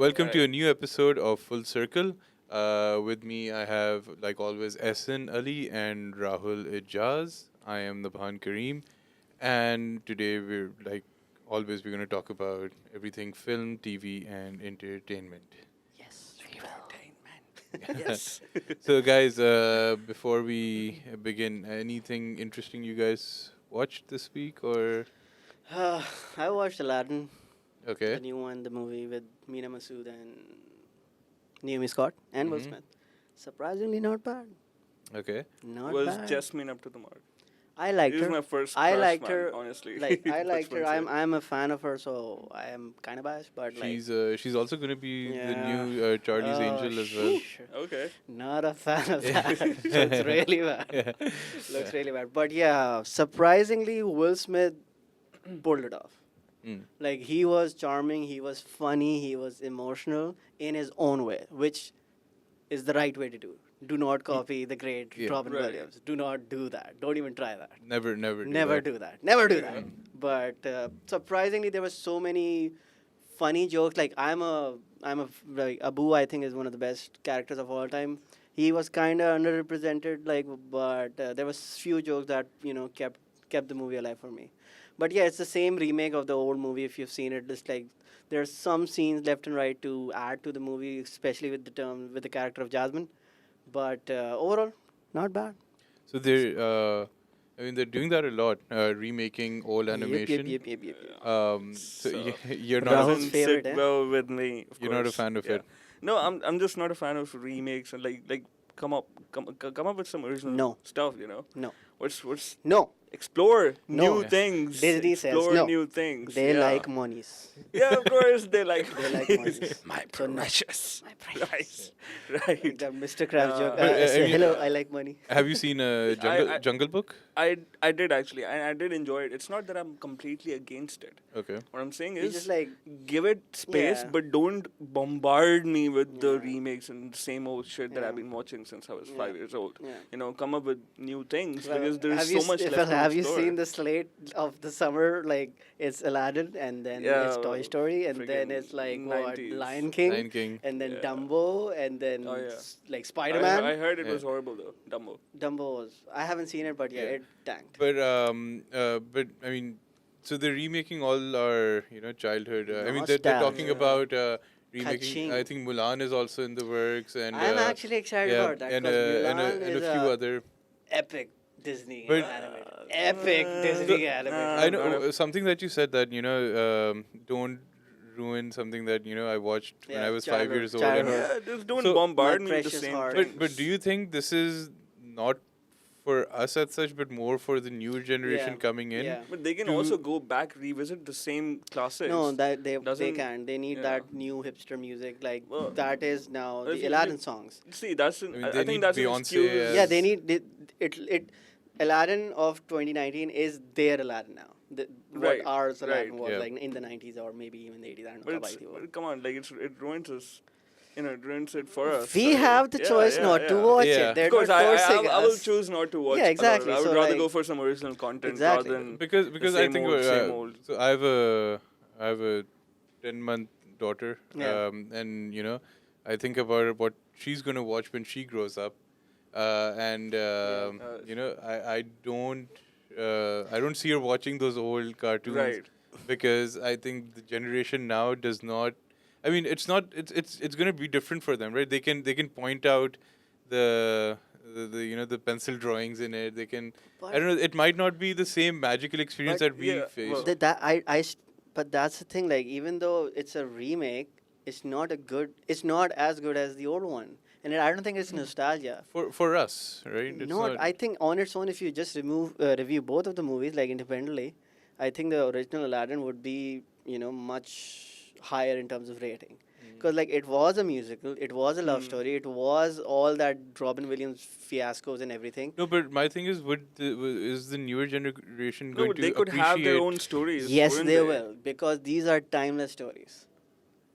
Welcome to a Right. new episode of Full Circle. With me, I have, like always, Ehsan Ali and Rahul Ijaz. I am Nabhan Kareem, and today we're going to talk about everything film, TV, and entertainment. Yes, we will. Entertainment. Yes. So, guys, before we begin, anything interesting you guys watched this week, or I watched Aladdin, okay? the new one, the movie with Meena Masood and Naomi Scott and Will Mhm. Smith. Surprisingly, not bad. Okay. Not Was bad. Jasmine up to the mark? I liked This is her. my first I crush, liked man, her. honestly. Like I liked her. Bachpan se. I'm a fan of her, so I am kind of biased. But like, She's also going to be the Yeah. new Charlie's oh, Angel as well. Okay. Not a fan of that. Looks really bad. Yeah. Looks really bad. But yeah, surprisingly, Will Smith pulled it off. Mm. Like he was charming, he was funny, he was emotional in his own way, which is the right way to do. Do not copy the great Yeah. Robin Right. Williams. Do not do that. Don't even try that. Never Never do do that. Never do that. Mm. But surprisingly, there were so many funny jokes. Like like Abu. I think is one of the best characters of all time. He was kind of underrepresented. Like, but there was few jokes that kept the movie alive for me. But yeah, it's the same remake of the old movie. If you've seen it, just like there's some scenes left and right to add to the movie, especially with the character of Jasmine. But overall, not bad. So they're doing that a lot, remaking old animation. Yep. So So, you're not Rahul's Doesn't favorite, sit eh? well with me. Of you're not a course. fan of Yeah. it. No, I'm just not a fan of remakes and like come up with some original No. stuff. You know. No. What's No, explore No. new Yeah. things. Disney says explore no. new things. they yeah. like monies. Yeah, of course they like. They like monies. monies. My So no. precious. My precious. Right. Like Right. the Mr. Krabs joke. But, I Say, mean, hello, I like money. Have you seen I- Jungle Book? I did actually. I did enjoy it. It's not that I'm completely against it. Okay. What I'm saying It's is just like give it space, Yeah. but don't bombard me with the Yeah. remakes and the same old shit that Yeah. I've been watching since I was Yeah. 5 years old. yeah. You know, come up with new things Well, because there's have so you much s- left to Have you explore. seen the slate of the summer? Like it's Aladdin, and then it's Yeah, Toy Story, and then friggin' it's like 90s. Lion King, Lion King. and then Yeah. Dumbo, and then Oh, yeah. like I, Spider Man. I heard it Yeah. was horrible though. Dumbo. Dumbo was. I haven't seen it, but yeah, Yeah. it tanked. But I mean, so they're remaking all our childhood. I mean, they're talking Nostalgia. about remaking. Kaching. I think Mulan is also in the works, and I'm actually excited yeah, about that and because and Mulan a is few other. epic Disney But- animated. Epic Disney animated. I know Got something that you said that don't ruin something that I watched when Yeah, I was 5 years old. childhood. And, Yeah, just don't So- bombard My me with the precious same heart. things. but do you think this is not for us as such, but more for the new generation Yeah, coming in? yeah. But they can Do- also go back, revisit the same classics. No, that they Doesn't- can. They need yeah. that new hipster music. Like Well, that is now if the you- Aladdin songs. See, that's I mean, I they think need that's an Beyonce excuse. as- Yeah, they need it. Aladdin of 2019 is their Aladdin now. Right, What ours Aladdin right. was Yeah. like in the 90s or maybe even the 80s. I don't know. But, कब it's, आई थी वो. but come on, like it ruins us. It ruins it for us. We so, have the yeah, choice yeah, not to yeah. watch Yeah. it. They're Of course, not I forcing will us. choose not to watch. Yeah, exactly. I would So, rather like- go for some original content Exactly. rather than Because I same think old, same old. so I have a 10-month daughter, Yeah. and I think about what she's gonna watch when she grows up, and I don't see her watching those old cartoons, right. because I think the generation now does not. I mean, it's not. It's going to be different for them, right? They can point out the pencil drawings in it. They can. I don't know. It might not be the same magical experience But- that we Yeah, face. well- But that's the thing. Like even though it's a remake, it's not as good as the old one. And I don't think it's nostalgia. For us, right? It's Not, I think on its own, if you just review both of the movies like independently, I think the original Aladdin would be much higher in terms of rating. Because like it was a musical, it was a love Mm. story, it was all that Robin Williams fiascos and everything. No, but my thing is, is the newer generation No, going but to they could appreciate? have their own stories. Yes, wouldn't they will, because these are timeless stories.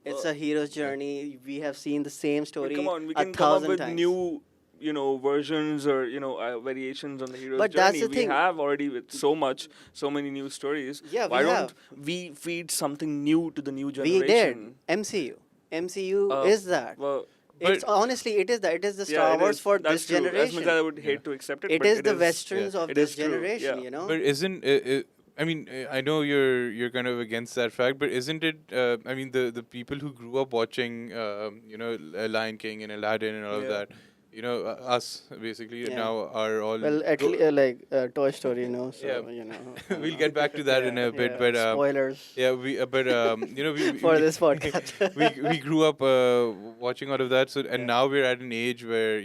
It's Well, a hero's journey. We have seen the same But story come on, we a can come up thousand with times. new versions or variations on the hero's But journey. that's the we thing. have already with so many new stories. Yeah, Why we don't we feed something new to the new We generation? did MCU. MCU Uh, is that. Well, It's But honestly, it is that. It is the yeah, Star it Wars is. for That's this true. As much generation. as I would yeah. hate to accept it, It but is it the is. westerns of It this is true. generation. Yeah. You know. but isn't I mean, I know you're kind of against that fact, but isn't it? I mean, the people who grew up watching, Lion King and Aladdin and all of Yeah. that, us basically Yeah. now are all. Well, at least like Toy Story, So Yeah. you know. I don't We'll know. get back to that in Yeah, a bit, yeah. but Spoilers. yeah, we For this podcast. we grew up watching all of that, so and Yeah. now we're at an age where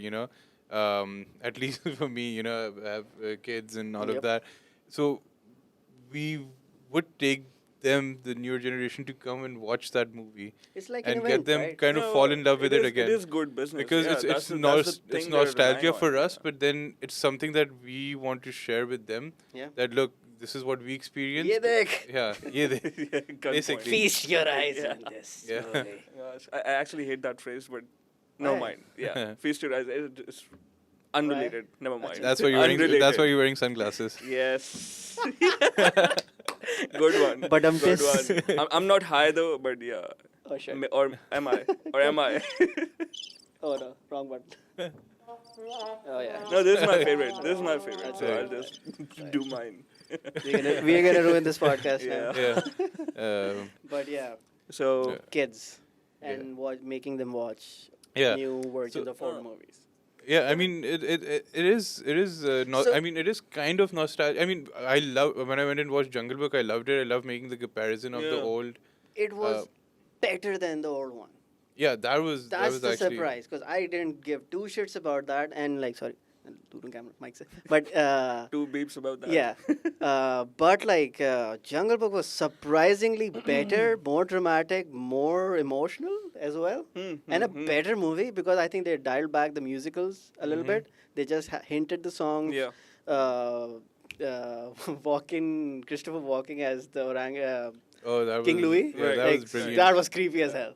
at least for me, I have kids and all of Yep. that, so we would take them, the newer generation, to come and watch that movie It's like an and get event, them right? kind of fall in love with it It again, is good business. because Yeah, it's that's the it's thing they're relying nostalgia on, for us, yeah. but then it's something that we want to share with them. Yeah. That look, this is what we experienced. Ye dekh. Yeah, ye dekh. Yeah, good point. Basically. Feast your eyes Yeah. on this. Yeah. slowly. Gosh, I actually hate that phrase, but no Why? mind. Yeah, feast your eyes. It's unrelated. Never mind. That's why you're wearing. Unrelated. That's why you're wearing sunglasses. Yes. Good one. But Good one. I'm not high though, but yeah. Oh shit. Or am I? Or am I? Oh no, wrong button. Oh yeah. No, this is my favorite. This is my favorite. So Right. I'll just do mine. We're gonna ruin this podcast Yeah. now. Yeah. But yeah, So Yeah. kids Yeah. and making them watch Yeah. new versions So, of old movies. Yeah, I mean, it is not. So- I mean, it is kind of nostalgia. I mean, I love when I went and watched Jungle Book. I loved it. I love making the comparison of the Yeah. old. It was better than the old one. Yeah, that was That's the actually surprise, because I didn't give two shits about that. And like, sorry, camera, mic se. But two beeps about that. yeah, but like Jungle Book was surprisingly better, more dramatic, more emotional as well, and a better movie, because I think they dialed back the musicals a little bit. They just hinted the songs. Yeah. Christopher Walking as the orang. Oh, that King was Louis? Yeah, Right. that Like, was brilliant. that was creepy as hell.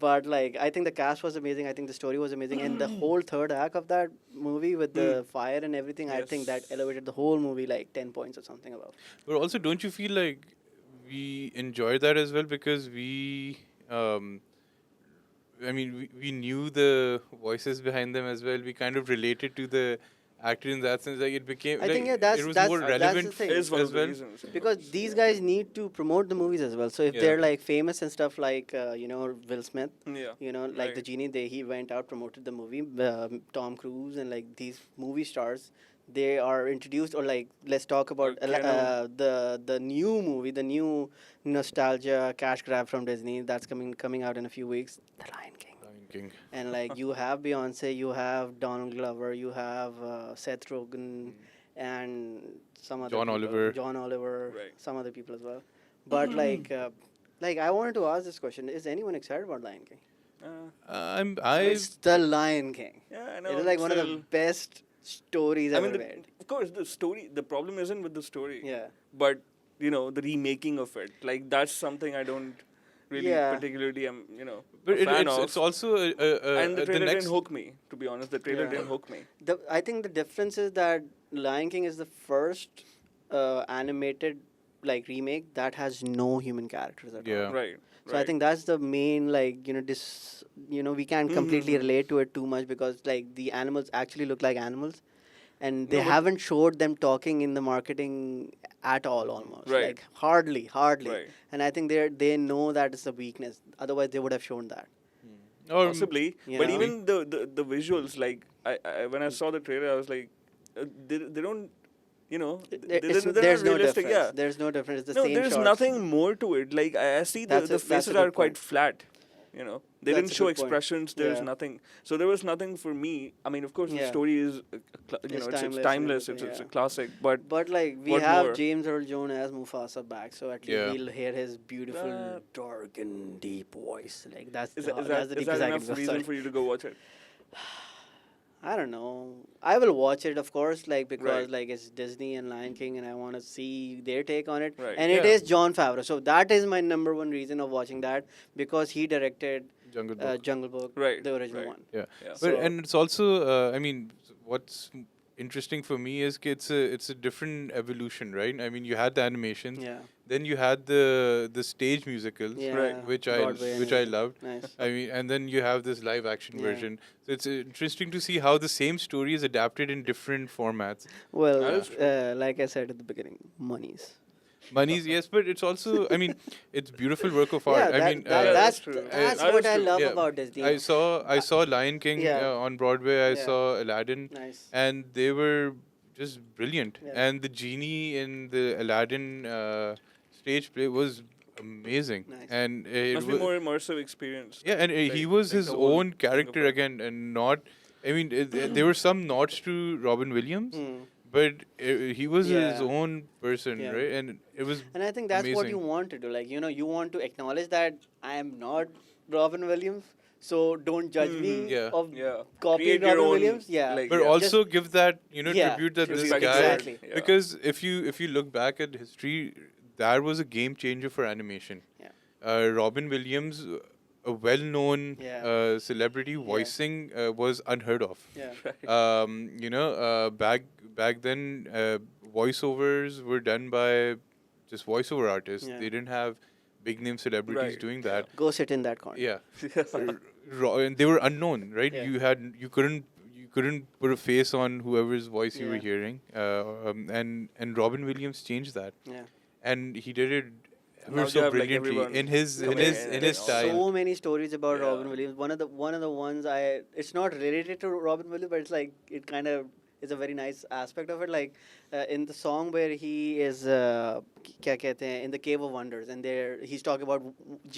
But like, I think the cast was amazing. I think the story was amazing, and the whole third act of that movie with the fire and everything, I think that Yes. elevated the whole movie like 10 points or something above. But also, don't you feel like we enjoyed that as well, because I mean, we knew the voices behind them as well. We kind of related to the actor in that sense. Like it became. I like, think, yeah, that's- it was that's- more that's the relevant thing. It is one as of the well. reasons. Because these guys need to promote the movies as well. So if Yeah. they're like famous and stuff like Will Smith, Yeah. like the Right. Genie, he went out, promoted the movie. Tom Cruise and like these movie stars, they are introduced, or like, let's talk about Or Keanu. the new movie, the new nostalgia cash grab from Disney that's coming out in a few weeks, The Lion King. Lion King. And like, you have Beyonce, you have Donald Glover, you have Seth Rogen, and some other John people, Oliver. John Oliver, Right. some other people as well. But like I wanted to ask this question: is anyone excited about Lion King? I It's the Lion King. Yeah, I know. It is like one of the still- best stories I ever mean, made. of course, the story. The problem isn't with the story. Yeah. But the remaking of it, like that's something I don't really Yeah. particularly am but a fan it's of. also And the trailer next. didn't hook me. To be honest, the trailer Yeah. didn't hook me. I think the difference is that Lion King is the first animated like remake that has no human characters at all. Yeah. Right. So I think that's the main we can't completely Mhm. relate to it too much, because like the animals actually look like animals, and they No, but- haven't showed them talking in the marketing at all, almost Right. like hardly. Right. And I think they know that it's a weakness. Otherwise, they would have shown that. Or Possibly, you but know? even the visuals, like I when I saw the trailer, I was like, they don't, There's they're no not realistic. difference. Yeah. There's no difference. It's the No, same there's shots. nothing more to it. Like I see the That's a faces good are quite point. flat. They That's didn't a show good point. expressions. There's Yeah. nothing. So there was nothing for me. I mean, of course, the Yeah. story is, It's it's timeless and timeless. everything, It's a yeah. classic. But But like, we What have more? James Earl Jones as Mufasa back, so at least Yeah. we'll hear his beautiful, That- dark and deep voice. Like that's is the, that, is that's that, the is deepest that I can enough go. reason Sorry. for you to go watch it? I don't know. I will watch it, of course, like because Right. like it's Disney and Lion King, and I want to see their take on it. Right. And it Yeah. is Jon Favreau, so that is my number one reason of watching that, because he directed Jungle Book. Jungle Book, Right, the original right. one. Yeah. Yeah. But So- and it's also I mean, what's interesting for me is कि it's a different evolution, right? I mean, you had the animations, Yeah. then you had the stage musicals, Yeah. Right. which Broadway and which I everything. loved. Nice. I mean, and then you have this live action Yeah. version. So it's interesting to see how the same story is adapted in different formats. Well, That is true. like I said at the beginning, monies. Monies, yes, but it's also, I mean, it's beautiful work of Yeah, art. I mean, Yeah, that's true. that's That what is I true. love yeah, about Disney. I saw Lion King Yeah. on Broadway. I Yeah. saw Aladdin, Nice. and they were just brilliant. Yeah. And the genie in the Aladdin stage play was amazing. Nice. And it Must be was, more immersive experience. yeah, and he Like- was like his the whole own thing character of it. again, and not. I mean, there were some nods to Robin Williams, Hmm. but he was his Yeah. own person, Yeah. right? And it was And I think that's what you amazing. want to do. Like, you want to acknowledge that I am not Robin Williams, so don't judge me Yeah. of Yeah. copying Create your Robin own, Williams. Yeah. like, But yeah. also give that Yeah, tribute that this respect guy, exactly. Yeah. because if you look back at history, that was a game changer for animation. Yeah. Robin Williams, a well-known Yeah. celebrity voicing, was unheard of. Yeah. Back then, voiceovers were done by just voiceover artists. Yeah. They didn't have big name celebrities Right, doing yeah. that. Go sit in that corner. Yeah. And they were unknown, right? Yeah. You couldn't put a face on whoever's voice you were Yeah. hearing. And Robin Williams changed that, Yeah. and he did it Now ever you so have, like, brilliantly everyone in his coming in in and his all. style. So many stories about Yeah. Robin Williams. One of the ones it's not related to Robin Williams, but it's like it kind of is a very nice aspect of it. Like in the song where he is क्या कहते हैं, in the Cave of Wonders, and there he's talking about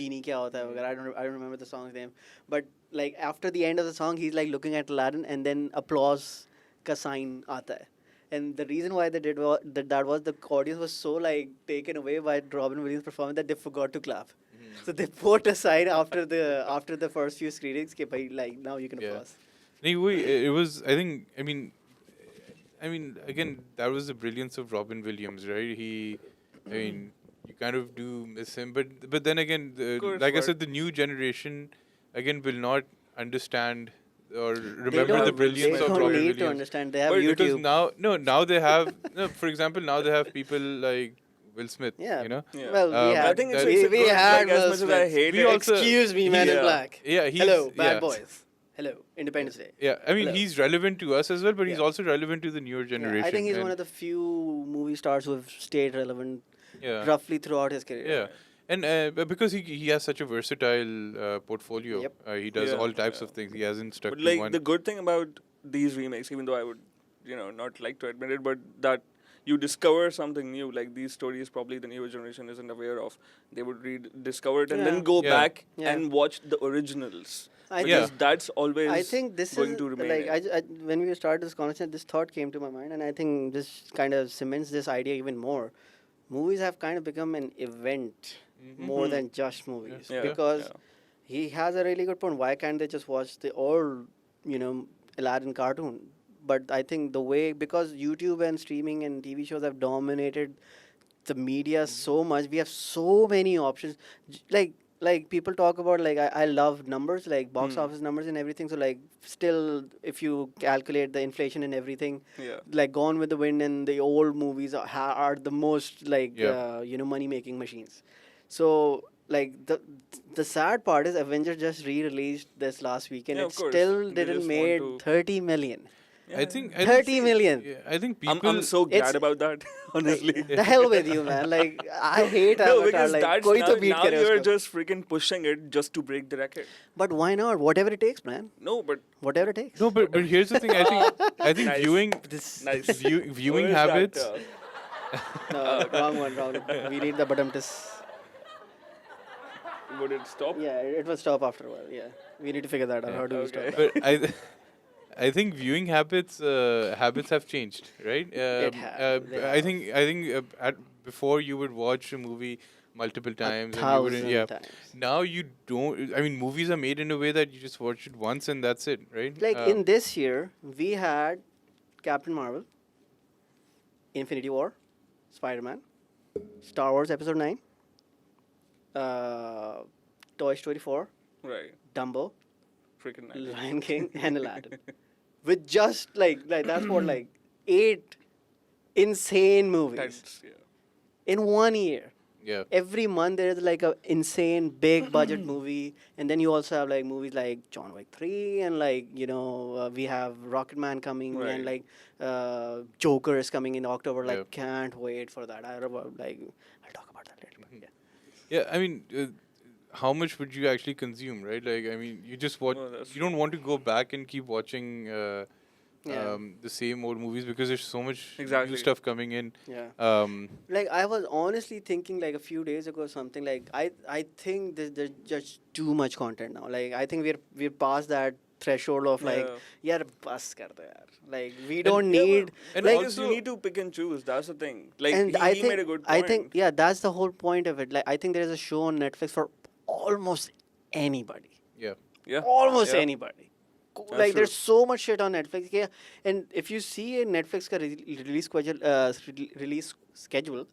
genie क्या होता है वगैरह. I don't remember the song's name, but like after the end of the song, he's like looking at Aladdin, and then applause का sign आता है. And the reason why they did that was the audience was so like taken away by Robin Williams' performance that they forgot to clap. So they put a sign after the first few screenings, कि भाई like now you can Yeah. applause. Anyway, it was. I mean, again, that was the brilliance of Robin Williams, right? I mean, you kind of do miss him, but then again, course, like I but- said, the new generation again will not understand or They remember don't, the brilliance they of don't Robin need Williams. to understand. They have But Because YouTube. now they have, no, for example, now they have people like Will Smith. Yeah. You know. Yeah. Well, I we had, think it's- we, it's a we good- had like, as Will much as I Smith. hate We it, also- Excuse me, Man in Yeah. Black. Yeah. Hello, Bad yeah. Boys. Hello, Independence Day. Yeah, I mean, Hello. he's relevant to us as well, but he's Yeah. also relevant to the newer Yeah, generation. I think he's and- one of the few movie stars who have stayed relevant yeah. roughly throughout his career. Yeah, and because he has such a versatile portfolio, Yep. he does Yeah, all types yeah. of things. He hasn't stuck But to like one. the good thing about these remakes, even though I would, not like to admit it, but that you discover something new. Like these stories, probably the newer generation isn't aware of. They would discover it and Yeah. then go Yeah. back Yeah. and watch the originals. I Yeah. Because that's always I think this going is to remain. like when we started this conversation, this thought came to my mind, and I think this kind of cements this idea even more. Movies have kind of become an event more Mhm. than just movies, Yeah, because yeah. he has a really good point. Why can't they just watch the old, Aladdin cartoon? But I think the way, because YouTube and streaming and TV shows have dominated the media so much, we have so many options. Like people talk about, like I love numbers, like box Hmm. office numbers and everything. So like still, if you calculate the inflation and everything, Yeah. like Gone with the Wind and the old movies are the most like Yeah. money making machines. So like the sad part is Avengers just re-released this last weekend. Yeah, It of course. still They didn't just made want to- 30 million. I think 30 million. Yeah, I think people. I'm so It's- glad about that, honestly. The hell with you, man. Like I hate No, Avatar. because Like that's koi now, to beat now kare you're usko. just freaking pushing it just to break the record. But why not? Whatever it takes, man. No, but Whatever it takes. No, but here's the thing. I think Nice. viewing nice. viewing Where is habits. That, No, wrong one. We need the bottom tis. would it stop? Yeah, it will stop after a while. Yeah, we need to figure that out. How do we stop Okay. that? But I think viewing habits have changed, right? They I think before you would watch a movie multiple times, and you wouldn't, 1,000 times. Now you don't. I mean, movies are made in a way that you just watch it once and that's it, right? Like in this year, we had Captain Marvel, Infinity War, Spider-Man, Star Wars Episode 9, Toy Story 4, Right. Dumbo, Freaking nice. Lion King, and Aladdin. With just like that's what like 8 insane movies That's, yeah. in 1 year. Yeah. Every month there is like a insane big budget movie, and then you also have like movies like John Wick 3, and like we have Rocket Man coming, and Right. like Joker is coming in October. Yeah. Like can't wait for that. I'll talk about that later. But Mhm. yeah. Yeah, I mean, how much would you actually consume, right? Like, I mean, you just watch. No, that's You don't want to go back and keep watching Yeah. the same old movies because there's so much Exactly. new stuff coming in. Yeah. Um, Like I was honestly thinking like a few days ago or something, like I think there's just too much content now. Like I think we're past that threshold of like Yeah. yaar bas kar do yaar. Like we don't Yeah, need but And like also you need to pick and choose. That's the thing. Like and he made a good point. I think yeah, that's the whole point of it. Like I think there is a show on Netflix for almost anybody. yeah. Yeah. Almost Yeah. anybody. That's Like true. there's so much shit on Netflix. Yeah, and if you see a Netflix ka release schedule,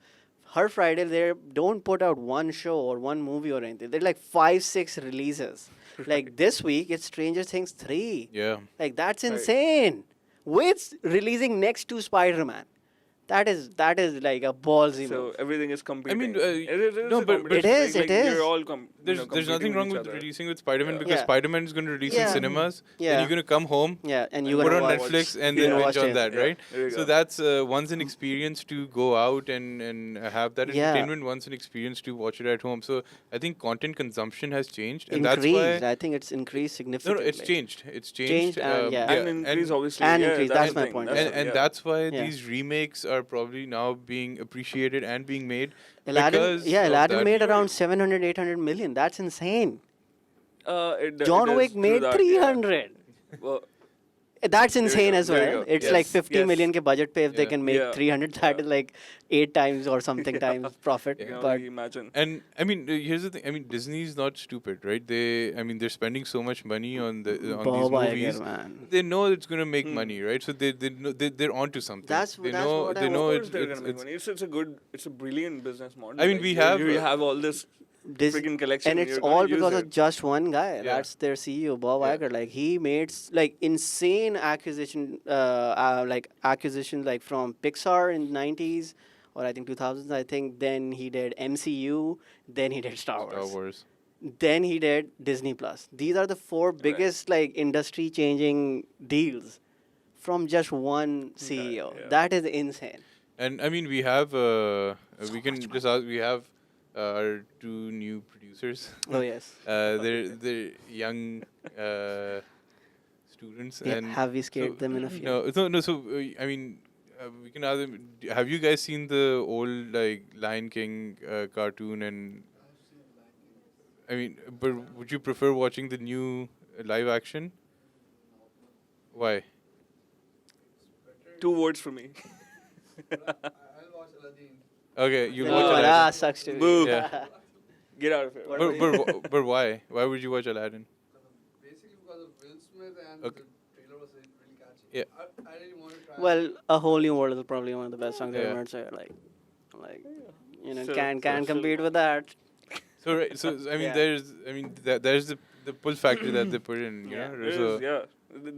her Friday they don't put out one show or one movie or anything. They're like 5, 6 releases. Like this week, it's Stranger Things 3. Yeah. Like that's Right. insane. With releasing next to Spider-Man. That is like a ballsy So move. everything is competing. mean, it is no, a but- competition. It is, Like, it is. You're all There's competing nothing wrong each with other. releasing with Spider-Man Yeah. because Yeah. Spider-Man is going to release in Yeah. cinemas. Then Yeah. you're going to come home, Yeah, and you're put gonna on watch. Netflix, and you're then gonna binge watch on it. that, Yeah. right? There you So go. that's once an experience to go out and have that Yeah. entertainment, once an experience to watch it at home. So I think content consumption has changed, and Increased. that's why I think it's increased no, significantly. it's changed. It's changed. Changed and yeah. And increase, obviously. and yeah, increase, That's, that's the my thing. point, That's yeah. the- and yeah. that's why Yeah. these remakes are probably now being appreciated and being made Aladdin, because yeah, of Aladdin that. made around 700, 800 million. That's insane. It John is Wick true made that, 300. Yeah. Well, That's There you insane go, as there you well. go. It's Yes. like 50 Yes. million ke budget pe if they Yeah. can make Yeah. 300, that Yeah. is like 8 times or something Yeah. times profit. you can But only imagine. And I mean, here's the thing. I mean, Disney's not stupid, right? I mean, they're spending so much money on these Bob Iger, movies. man. They know it's gonna make Hmm. money, right? So they know, they're onto something. That's they what know I they was- know Of course it's they're gonna make it's money. It's a brilliant business model. I mean, Like, we you- have, you have all this This, freaking collection, and it's you're gonna all use because it. of just one guy. Yeah. That's their CEO, Bob Yeah. Iger. Like he made like insane acquisition like from Pixar in 90s or I think 2000s. I think then he did MCU, then he did Star Star Wars. Wars. Then he did Disney Plus. These are the four biggest like industry changing deals from just one CEO. yeah. That is insane. And I mean, we have we can just ask. We have our two new producers. Oh yes. They're young students, Yeah, and have we scared them enough yet? no. So I mean, we can ask them. Have you guys seen the old like Lion King cartoon? And I mean, but would you prefer watching the new live action? Why? 2 words for me. Okay, you'll No, watch Aladdin. that sucks to Boo. me. Yeah. Get out of here. What But why? Why would you watch Aladdin? Basically because of Will Smith and Okay. the trailer was really catchy. Yeah. I really want to try. Well, A Whole New World is probably one of the best songs Yeah. ever made. So like, So- can so- compete with that. So right, so I mean, Yeah. there's the pull factor that they put in, you Yeah. know. It So is, yeah.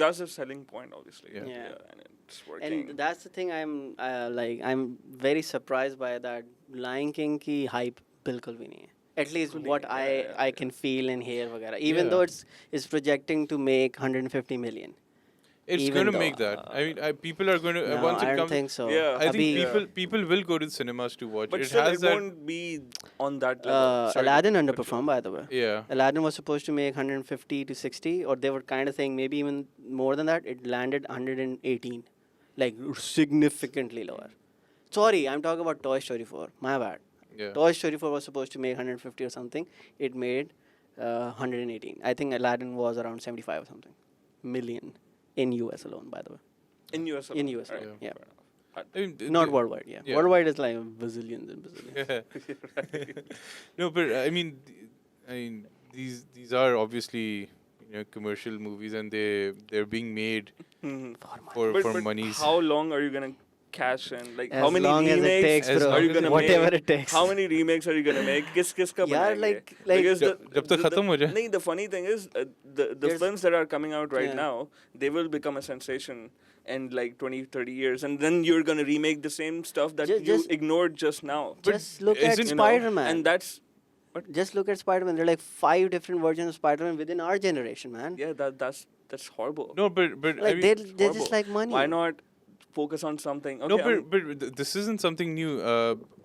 That's the selling point, obviously. Yeah. Yeah. And it's working. And that's the thing I'm very surprised by that Lion King ki hype bilkul bhi nahi hai. At least Fully, what yeah, I can feel and hear वगैरह. Even Yeah. though it's projecting to make 150 million. it's Even going to though, make that. I mean, people are going to No, once I it don't comes. think so. Yeah. I Abhi, think people will go to the cinemas to watch. but It still, has it that. won't be on that level. Sorry, Aladdin but underperformed by the way. Yeah. Aladdin was supposed to make 150 to 60, or they were kind of saying maybe even more than that. It landed 118, like significantly lower. Sorry, I'm talking about Toy Story 4. My bad. Yeah. Toy Story 4 was supposed to make 150 or something. It made 118. I think Aladdin was around 75 or something million in US alone, by the way. In US. In alone, US right, alone, yeah. fair enough. I mean, Not worldwide, yeah. yeah. Worldwide is like bazillions and bazillions. No, but I mean, these are obviously commercial movies, and they're being made Mhm. for But monies. how long are you gonna cash in? Like, As how many long as it remakes takes, As bro. are you long as gonna it Whatever make? it takes. How many remakes are you gonna make? Kiska Yeah, banayenge? like Because जब तक खत्म हो जाए. the funny thing is, the There's- films that are coming out right Yeah. now, they will become a sensation in like 20, 30 years, and then you're gonna remake the same stuff that you Just- ignored just now. just look at isn't- You know? Spider-Man. And that's Just look at Spider-Man. There are like 5 different versions of Spider-Man within our generation, man. yeah, that's horrible. No, but I Like mean, they just Horrible. like money. Why not focus on something? Okay, no, but this isn't something new.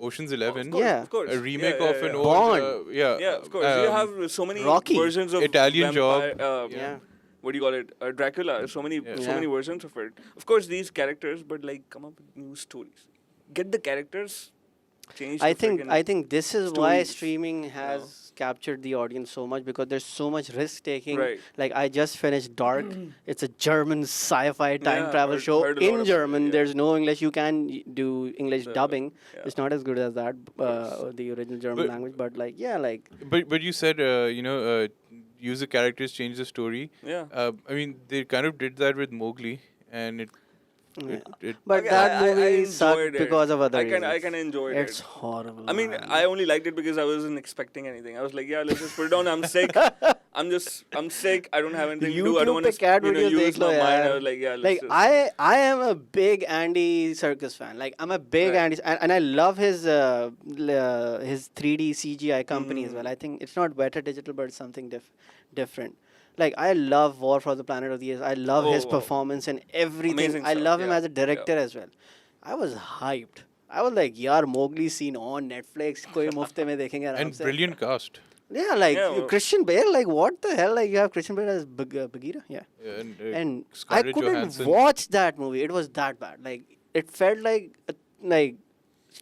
Ocean's of 11, course, Yeah. of course. a remake Yeah, of yeah, an yeah. old, Bond. yeah, Of course. You have so many Rocky. versions of Italian vampire, Job. Yeah. What do you call it? Dracula. So many, Yeah. so Yeah. many versions of it. Of course, these characters, but like, come up with new stories. Get the characters. Change. I the think friggin- think this is why stories, streaming has captured the audience so much, because there's so much risk taking. Right. Like I just finished Dark. It's a German sci-fi time Yeah, travel show heard a lot in of it, German. yeah. There's no English. You can do English The- dubbing. yeah. It's not as good as that, the original German But- language. But like, yeah, like but you said use the characters, change the story. Yeah. I mean, they kind of did that with Mowgli, and it. yeah. It But Okay, that I movie enjoyed sucked it. because of other I reasons. can enjoy It's it. horrible. I mean, man. I only liked it because I wasn't expecting anything. I was like, yeah, let's just put it on. I'm sick. I'm sick. I don't have anything to do. I don't YouTube want पे cat to, videos use देख लो my mind. I यार. was like, yeah, let's Like just. I am a big Andy Serkis fan. Like I'm a big Right. Andy, and I love his 3D CGI company as well. I think it's not better digital, but it's something different. Like I love War for the Planet of the Apes. I love his Oh, performance and everything. amazing I stuff, love him yeah, as a director as well. I was hyped. I was like, yaar, Mowgli scene on Netflix. कोई मुफ्ते में देखेंगे आराम and से. brilliant cast. Yeah, like Yeah, well- Christian Bale. Like what the hell? Like you have Christian Bale as Bagheera. Yeah. Yeah, And I Scarlett couldn't Johansson. watch that movie. It was that bad. Like it felt like a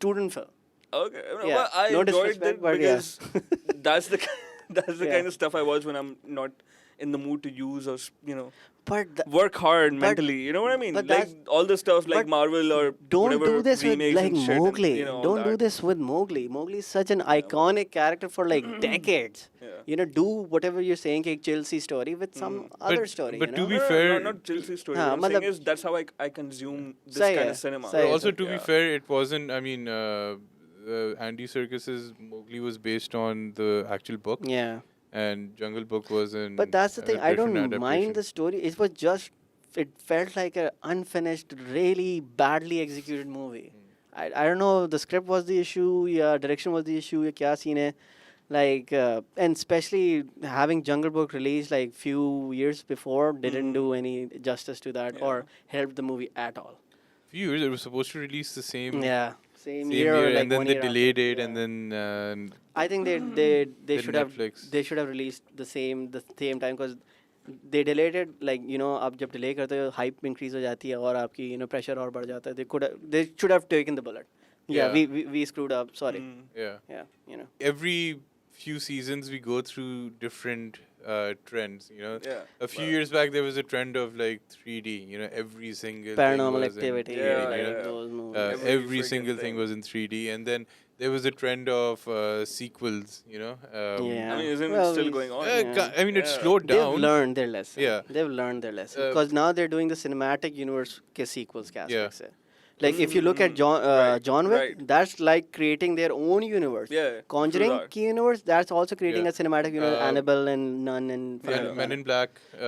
student film. Okay. Yeah, Well, I no enjoyed disrespect, it but yeah. because that's the that's the Yeah. kind of stuff I watch when I'm not in the mood to use or But work hard mentally. You know what I mean? but Like all the stuff like but Marvel or don't whatever do this with remakes like and shit and, Mowgli. all Don't do that. this with Mowgli. Mowgli is such an iconic character for like decades. Yeah. Do whatever you're saying, a Chelsea story with some other story. but to be No, fair- not Chelsea story. हाँ, What I'm saying मतलब- is that's how I consume this सही kind है, of cinema. सही है, Also, to be Yeah. fair, it wasn't. I mean, Andy Serkis's Mowgli was based on the actual book, Yeah. and Jungle Book was in. But that's the thing. I don't different mind the adaptation. story. It was just. It felt like an unfinished, really badly executed movie. I don't know. The script was the issue. Yeah, direction was the issue. Yeah, kya scene hai? Like, and especially having Jungle Book released like few years before didn't do any justice to that Yeah. or help the movie at all. Few years, it was supposed to release the same. Yeah, same Same year, or like and then 1 they year after. delayed it, Yeah. and then I think they Then should Netflix. have released the same time, because they delayed it, like आप जब delay करते हो hype increase हो जाती है और आपकी pressure और बढ़ जाता है. They should have taken the bullet. Yeah, Yeah. we screwed up. Sorry. yeah. Yeah, Every few seasons we go through different trends. Yeah. A few years back there was a trend of like 3D. Every single Paranormal thing was Activity. In 3D, Yeah, you yeah, know? yeah. Those movies. Every Every friggin' single thing thing. was in 3D, and then there was a trend of sequels. Yeah. I mean, isn't Well, it still going on? Yeah. I mean, it Yeah. slowed They've down. learned their lesson. Yeah. They've learned their lesson, Uh, because now they're doing the cinematic universe के sequels के Yeah. aspects से. Like if you look at Right, John Wick, right. that's like creating their own universe. Yeah. true Conjuring that. key universe, that's also creating Yeah. a cinematic universe. Annabelle and Nun and Men, Friday Men Night. in Black. Yeah,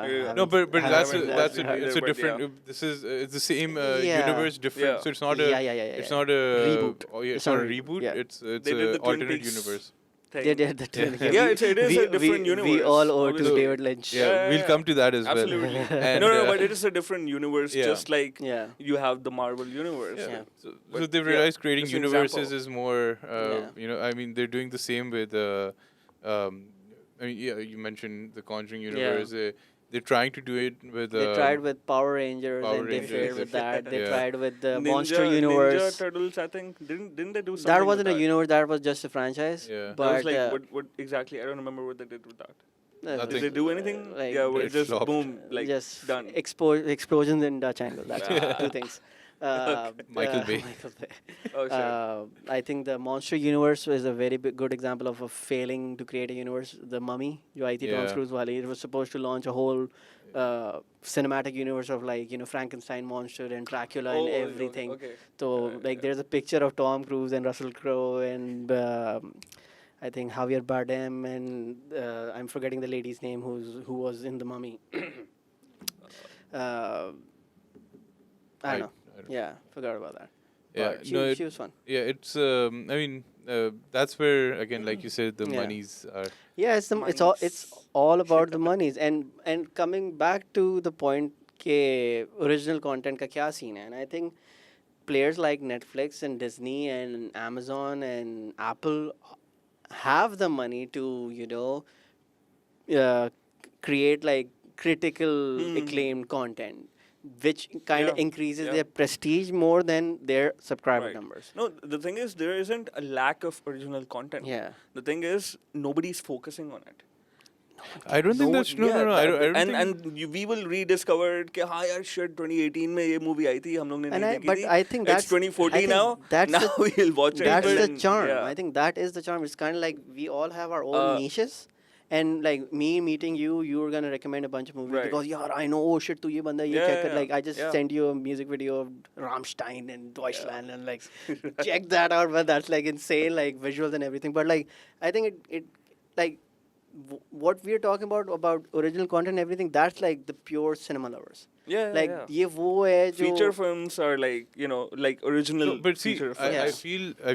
I Yeah. No, haven't- but haven't that's seen that. it's a either, but different. yeah. This is it's the same Yeah. universe, different. Yeah. So it's not a. Yeah. It's yeah. not a Reboot. Oh, yeah, It's it's not not a a- reboot. yeah. It's They a did the Twin alternate Peaks universe. Thing. They did the Twin Peaks. Yeah, it is a different universe. We all owe to obviously. David Lynch. Yeah, Yeah, we'll yeah. come to that as well. Absolutely. And, no, but it is a different universe, yeah. just like Yeah. you have the Marvel universe. Yeah. Yeah. So But they've yeah, realized creating just an universes example. is more. Yeah. I mean, they're doing the same with. I mean, yeah, you mentioned the Conjuring universe. They're trying to do it with. They tried with Power Rangers Power and they Rangers, failed with that. They yeah. tried with the Ninja, Monster Ninja Universe. Turtles, I think. Didn't they do something? That with wasn't a that? universe. That was just a franchise. Yeah. That But was like what exactly? I don't remember what they did with that. Nothing. Did they do anything? Like, Yeah, well, it just flopped. boom, like just done. explosions in Dutch angle. That's it. Two things. Michael Bay. Michael Bay. Oh shit. I think the Monster Universe is a very good example of a failing to create a universe. The Mummy, जो आई थी Tom Yeah. Cruise वाली, it was supposed to launch a whole cinematic universe of like Frankenstein monster and Dracula and everything. Okay. So like there's a picture of Tom Cruise and Russell Crowe and I think Javier Bardem and I'm forgetting the lady's name who was in the Mummy. uh, I don't know. I don't Yeah, forgot about that. Yeah, But no, she was fun. yeah, it's. I mean, that's where again, like you said, the Yeah. monies are. Yeah, it's all about the Monies. monies and coming back to the point के original content का क्या scene है, and I think players like Netflix and Disney and Amazon and Apple have the money to create like critical acclaimed content, which kind of Yeah, increases yeah. their prestige more than their subscriber Right. numbers. No, the thing is, there isn't a lack of original content. Yeah. The thing is, nobody's focusing on it. I don't think that's no, no, no. I don't think. and we will rediscover it कि हाँ यार shit 2018 में ये movie आई थी हम लोग ने And नहीं I, देखी but थी. I think It's 2014 now. That's Now the, we'll watch it. that's and the then- charm. yeah. I think that is the charm. It's kind of like we all have our own Uh, niches. And like me meeting you, you're gonna recommend a bunch of movies Right. because yeah, I know. Oh shit, tu ye banda ye Yeah, check it. yeah, Like I just yeah. sent you a music video of Rammstein and Deutschland and like check that out. But that's like insane, like visuals and everything. But like I think it like what we're talking about original content and everything. That's like the pure cinema lovers. Yeah, Like yeah. ये वो है जो Feature films are like like original No, but see, feature I films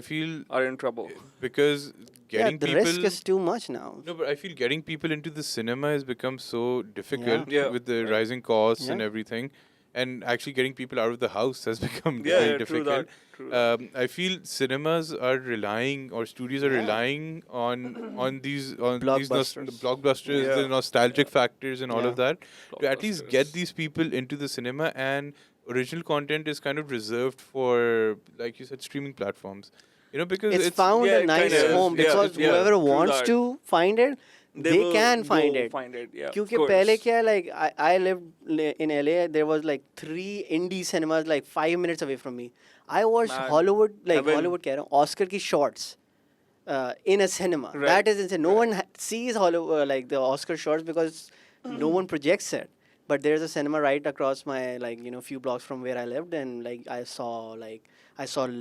feel are in trouble. because getting the people. risk is too much now. No, but I feel getting people into the cinema has become so difficult Yeah, with the right. rising costs and Yeah. everything, and actually getting people out of the house has become Yeah, very yeah, true difficult. that. True that. I feel cinemas are relying, or studios are Yeah. relying on these Blockbusters. blockbusters, Yeah. the nostalgic factors, and all Yeah. of that to at least get Blockbusters. these people into the cinema. And original content is kind of reserved for, like you said, streaming platforms. Because It's found Yeah, a it nice kinda is. home Yeah, because yeah, whoever true wants that. to find it, they will can find go it. Find it, yeah. of क्योंकि course. पहले क्या है, like I lived in LA, there was like 3 indie cinemas like 5 minutes away from me. I watched Man, Hollywood, like heaven. Hollywood कह रहा हूँ, Oscar की shorts in a cinema. Right, That is insane. No one sees Hollywood like the Oscar shorts because no one projects it. But there's a cinema right across my few blocks from where I lived, and like I saw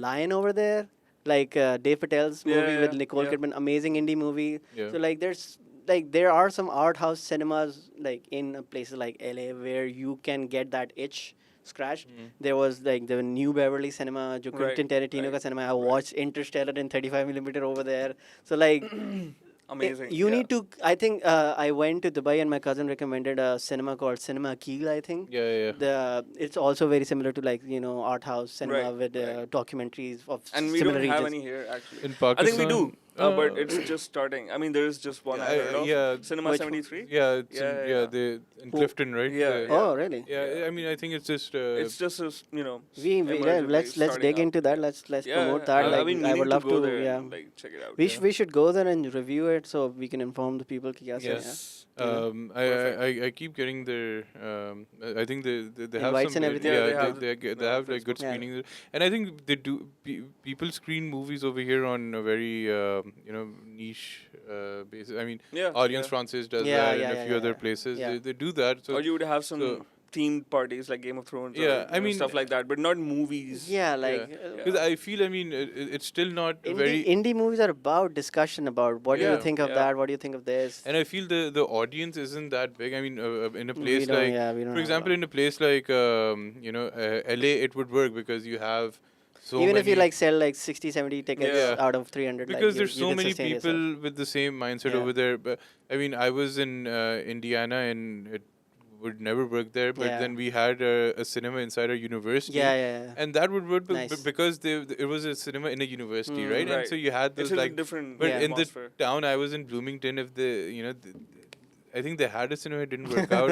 Lion over there, like Dave Patel's Yeah, movie with yeah, Nicole yeah. Kidman, amazing indie movie. Yeah. So like there are some art house cinemas like in places like LA where you can get that itch scratched. There was like the New Beverly Cinema, जो Right, Quentin Tarantino right, का cinema. I watched Interstellar in 35mm over there. So like Amazing. you yeah. need to. I think I went to Dubai and my cousin recommended a cinema called Cinema Akil. I think. Yeah. It's also very similar to like art house cinema Right, with right. documentaries of And we similar don't have regions. any here actually. In I think we do, Pakistan, but it's just starting. I mean, there is just one I heard of. yeah. Cinema Which 73. Yeah, it's Yeah, in, yeah. the in Clifton, right? Yeah, The- yeah. Oh really? Yeah, I mean, I think it's just. It's just as We emergently let's starting dig up. into that. Let's Yeah, promote that. I Like mean, I we would need love to go to. there Yeah. and like check it out. We should go there and review it so we can inform the people कि क्या Yes. सही है. I keep getting their. I think they have Invites some. and everything. Yeah, Yeah, they they have like Facebook. good Yeah. screenings, and I think they do. People screen movies over here on a very niche basis. I mean, Yeah, Alliance yeah. Francaise does Yeah, that, yeah, and a yeah, few yeah, other yeah. places. Yeah. They do that. So Or you would have some so- themed parties like Game of Thrones. Yeah, or, I mean, stuff like that, but not movies. Yeah, like because I feel, I mean, it's still not very. indie movies are about discussion about what do you Yeah, think of yeah. that, what do you think of this. And I feel the audience isn't that big. I mean, in a place don't- like, yeah, we don't for have example, that. in a place like LA, it would work because you have so Even many. if you like sell like 60, 70 tickets Yeah. out of 300, Because like, there's you so can many sustain people yourself. with the same mindset Yeah. over there. But I mean, I was in Indiana and it would never work there. But Yeah. then we had a cinema inside our university. Yeah, yeah. And that would work Nice. because it was a cinema in a university, right? And Right. so you had It's those a like. different But Yeah. in the atmosphere. town I was in Bloomington, if I think they had a cinema, it didn't work out.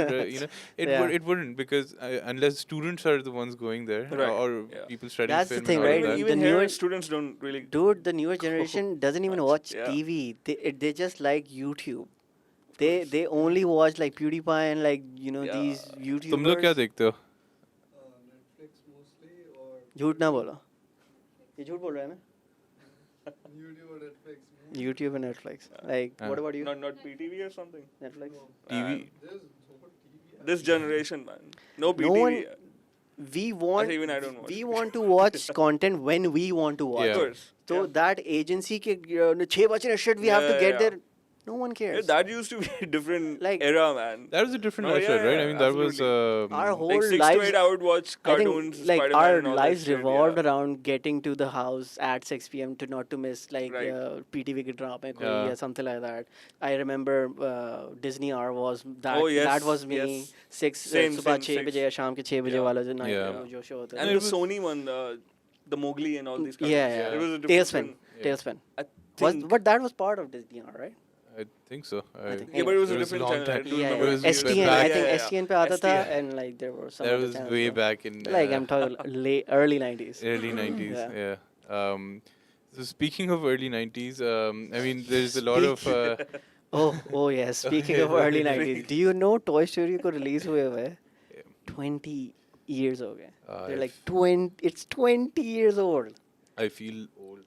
Yeah. It wouldn't because unless students are the ones going there Right, or yeah. people studying That's the film thing, and all right? of that. Even The here, newer- students don't really. Dude, the newer generation doesn't even much, watch yeah. TV. They just like YouTube. They only watch like PewDiePie and like Yeah. these YouTubers. तुम लोग क्या देखते हो? Netflix mostly or झूठ ना बोलो. ये झूठ बोल रहा है ना? YouTube or Netflix. YouTube and Netflix. Like, what about you? Not PTV or something. Netflix. No. TV. There's no TV. This generation, man. No No one. BTV. We want. even I don't watch. We want to watch content when we want to watch Yeah. Of it. course. So yeah. that agency ke 6 bache shit we have to Yeah, get yeah. there. No one Yeah, cares. that used to be a different Like- era, man. That was a different No, era, yeah, right? I yeah, mean, that was Our whole Like 6 to lives. 8, I would watch I think cartoons, like Spider-Man our and all that lives shit, revolved yeah. around getting to the house at 6 p.m. to not to miss like Right. PTV ke drama koi Yeah. or something like that. I remember Disney Hour was that. Oh, yes, That was me. yes. 6 Same, सुबह same, 6 बजे या शाम के 6 बजे Yeah. वाला जो night Yeah. वो जो show होता And था. the Sony one, the Mowgli and all these cartoons. Yeah, yeah. It was a different Tailspin. one. Yeah. Tailspin. I Was, think. but that was part of Disney Hour, right? I think so. think- Yeah, but it was a It different long channel. I time. don't Yeah, remember. It was STN. back- I think Yeah, yeah, STN पे आता था STN. and like there were some That other was channels way as well. back in Like I'm talking early 90s. early 90s. Yeah. Yeah. So speaking of early 90s, I mean, there's a lot of. Oh yeah. Speaking of early 90s, do you know Toy Story को release हुए हुए 20 years हो गए. They're like 20. It's 20 years old. I feel old.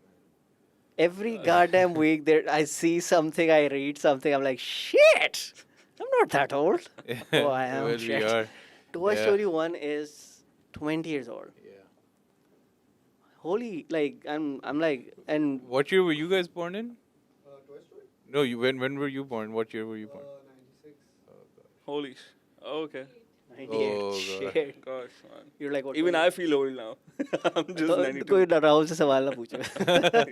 Every goddamn week there I see something, I read something, I'm like, shit! I'm not that old. Oh, I am. Well, shit. we are. Toy Yeah. Story 1 is 20 years old. Yeah. Holy, like, I'm like, and What year were you guys born in? Toy Story? No, when were you born? What year were you born? 96. Holy Oh, okay. 98. Oh, God. Shit. Gosh, man. You're like, what? Even I feel old now. I'm just 92. कोई राहुल से सवाल ना पूछो.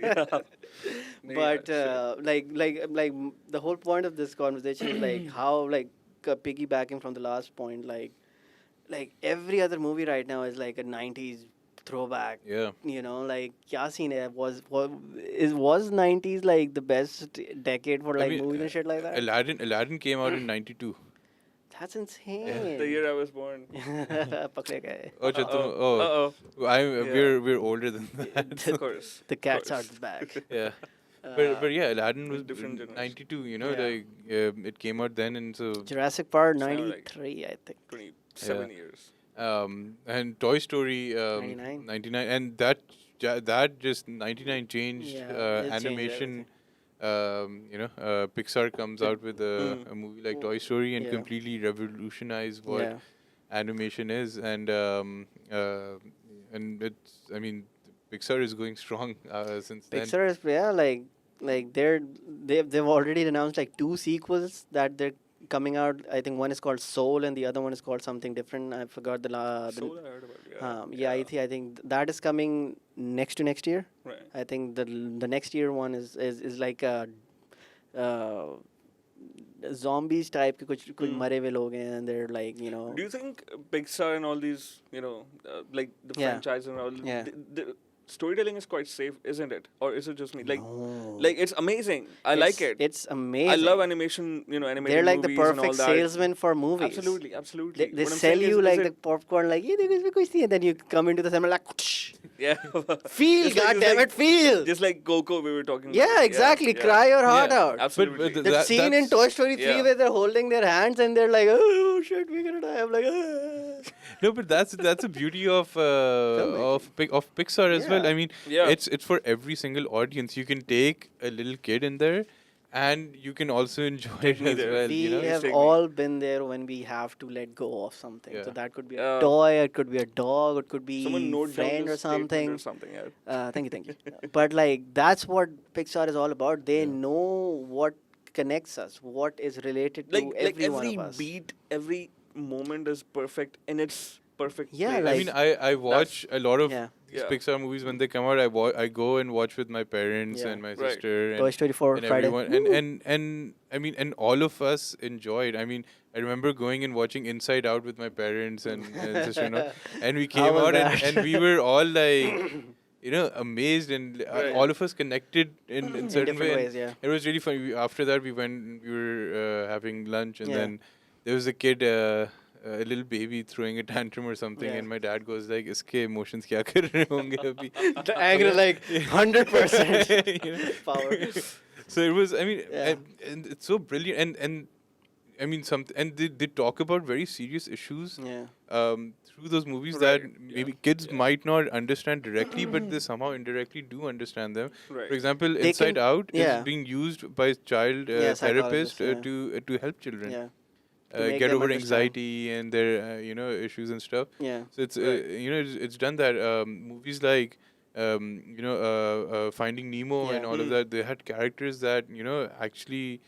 Yeah. But Yeah, like the whole point of this conversation is like how like piggybacking from the last point, like every other movie right now is like a 90s throwback. Yeah. You know, like kya scene hai? Was 90s like the best decade for I like mean, movies and shit like that? Aladdin came out in 92. That's insane. the year I was born. Pakde gaye. Oh, Uh-oh. we're older than that. Of course. The cats are course. back. Yeah. Uh, But yeah, Aladdin was different generation. 92. You know, Yeah. like it came out then, and so Jurassic Park Sound like- 93, I think. 27 years. and Toy Story 99. 99, and that just 99 changed Yeah, it changed animation. Pixar comes out with a movie like Toy Story and Yeah. completely revolutionized what Yeah. animation is, and it's, I mean, Pixar is going strong since then. Pixar is like they've already announced like 2 sequels that they're coming out. I think one is called Soul and the other one is called something different. I forgot the Soul I heard about. Yeah. I think that is coming next year. Right. I think the next year one is like a zombies type के कुछ मरे हुए लोग हैं, and they're like, you know. Do you think Pixar and all these, like the Yeah. franchise and all, Yeah. the storytelling is quite safe, isn't it? Or is it just me? Like, No. like it's amazing. I like it. It's amazing. I love animation. Animated They're like the movies and all perfect that. salesman for movies. Absolutely, absolutely. They What I'm sell saying you is like it- the popcorn, like, yeah, there's kuch nahi hai. Then you come into the cinema like, yeah. feel, Just like- goddammit, feel. Just like Coco, we were talking. Yeah, about. exactly. Yeah. Cry your heart Yeah. out. Absolutely. But The That- scene in that's- Toy Story 3 Yeah. where they're holding their hands and they're like, oh shit, we're gonna die. I'm like, ah. No, but that's the beauty of Pixar as well. Yeah. I mean, Yeah. it's for every single audience. You can take a little kid in there, and you can also enjoy it me as there. well. We You know, have Take me. all been there when we have to let go of something. So Yeah. that could be a Yeah. toy, it could be a dog, it could be Someone note down friend or this statement something. or something. Yeah. Thank you. But like that's what Pixar is all about. They know what connects us, what is related to Like every one every of us. beat, every moment is perfect in its perfect. Yeah, place. I like- mean, I watch a lot of Yeah. these Yeah. Pixar movies when they come out. I go and watch with my parents Yeah. and my Right. sister Toy and, Story 4 and Friday. everyone, and I mean, and all of us enjoyed. I mean, I remember going and watching Inside Out with my parents and sister, and we How came was out that? and we were all like, amazed, and Right. all of us connected in In certain different way. ways, yeah. It was really funny. After that, we were having lunch, and Yeah. then there was a kid, a little baby throwing a tantrum or something, Yeah. and my dad goes like, "Iske emotions kya kar rahe honge abhi?" The anger like 100% You know? power. So it was. I mean, Yeah. and it's so brilliant, and I mean, and they talk about very serious issues. Yeah. Through those movies Right, that yeah, maybe kids yeah. might not understand directly, but they somehow indirectly do understand them. Right. For example, They Inside can- Out yeah. is being used by child Yeah, therapist psychologists, to help children. Yeah. To make get them over understand. anxiety and their issues and stuff. Yeah. So it's Right. it's done that. Movies like Finding Nemo and Yeah. all of that. They had characters that actually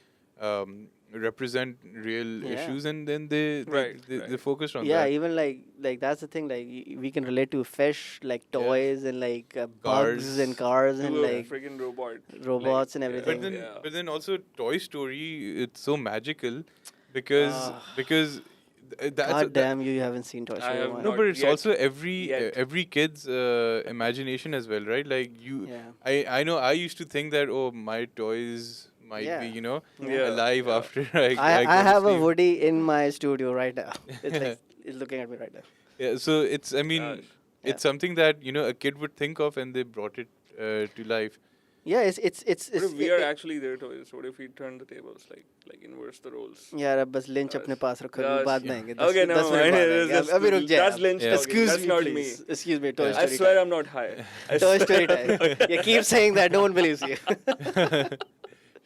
represent real Yeah. issues, and then they Right, they right. focused on Yeah, that. even like that's the thing. Like we can relate to fish, like Yeah. toys and like bugs Cars. and cars and To a like freaking robot. robots and yeah. everything. But then also Toy Story, it's so magical because Ah. that's God damn, you haven't seen Toy I Story have 1. no, not but it's yet. also every Yet. every kid's imagination as well, right? Like Yeah. I know I used to think that my toys might Yeah. be Yeah. alive Yeah. after I I go to have a sleep. Woody in my studio right now. It's like it's looking at me right now. Yeah, so it's I mean Gosh. Yeah. it's something that a kid would think of, and they brought it to life. Yeah, it's What if we it- are it- actually their toys? What if we turn the tables, like inverse the roles? यार अब बस lynch Gosh. अपने पास रखो अभी Gosh. बाद में आएंगे 10 Okay, no, 10 minute बाद आएंगे that's, अभी रुक जाए that's आप. Lynch Yeah. talking. Excuse That's me, not please. me. Excuse me, Toy Yeah. I Story swear time. I'm not high. I Toy swear Story I'm not time. You keep saying that, no one believes you.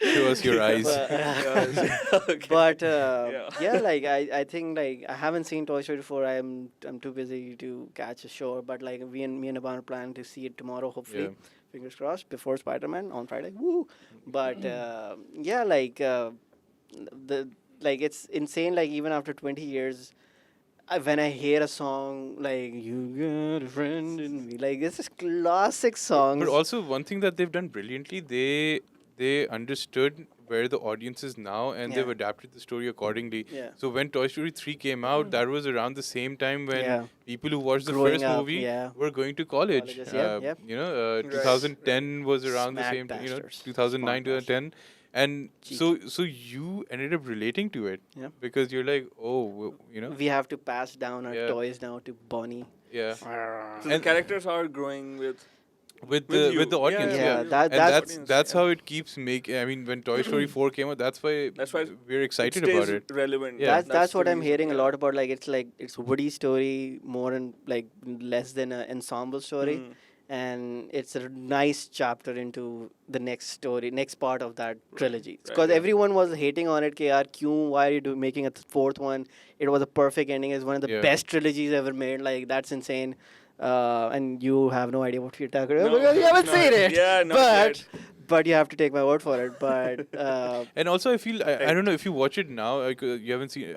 Show us your eyes. Gosh. Okay. But Yeah. yeah, like I think like I haven't seen Toy Story 4. I'm too busy to catch a show. But like me and Aban are planning to see it tomorrow. Hopefully, fingers crossed before Spider-Man on Friday. Woo! But yeah, like the like it's insane. Like even after 20 years. When I hear a song like "You Got a Friend in Me," like this is classic songs. But also one thing that they've done brilliantly, they understood where the audience is now, and they've Yeah. adapted the story accordingly. Yeah. So when Toy Story 3 came out, that was around the same time when Yeah. people who watched the Growing first up, movie yeah. were going to college. Colleges, yeah, yep. Right, 2010 was around Smack the same time, bastards. 2009 Smart 2010. And so you ended up relating to it, Yeah. because you're like, We have to pass down our Yeah. toys now to Bonnie. yeah, So the And- characters are growing with with With the you. audience, Yeah, yeah. yeah, you. that- And that's- that's yeah. how it keeps making. I mean, when Toy Story 4 came out, that's why we're it excited stays about it. relevant. Yeah. That's what the I'm reason, hearing a yeah. lot about. Like it's Woody's story more and like less than an ensemble story, Mm. and it's a nice chapter into the next story, next part of that trilogy. right, Because yeah. everyone was hating on it. Yaar, kyun? Why are you making a fourth one? It was a perfect ending. It's one of the Yeah. best trilogies ever made. Like that's insane. And you have no idea what we're talking about No, because you haven't not- seen it. yeah, not but yet. but you have to take my word for it. But And also, I feel I don't know if you watch it now. Like, you haven't seen.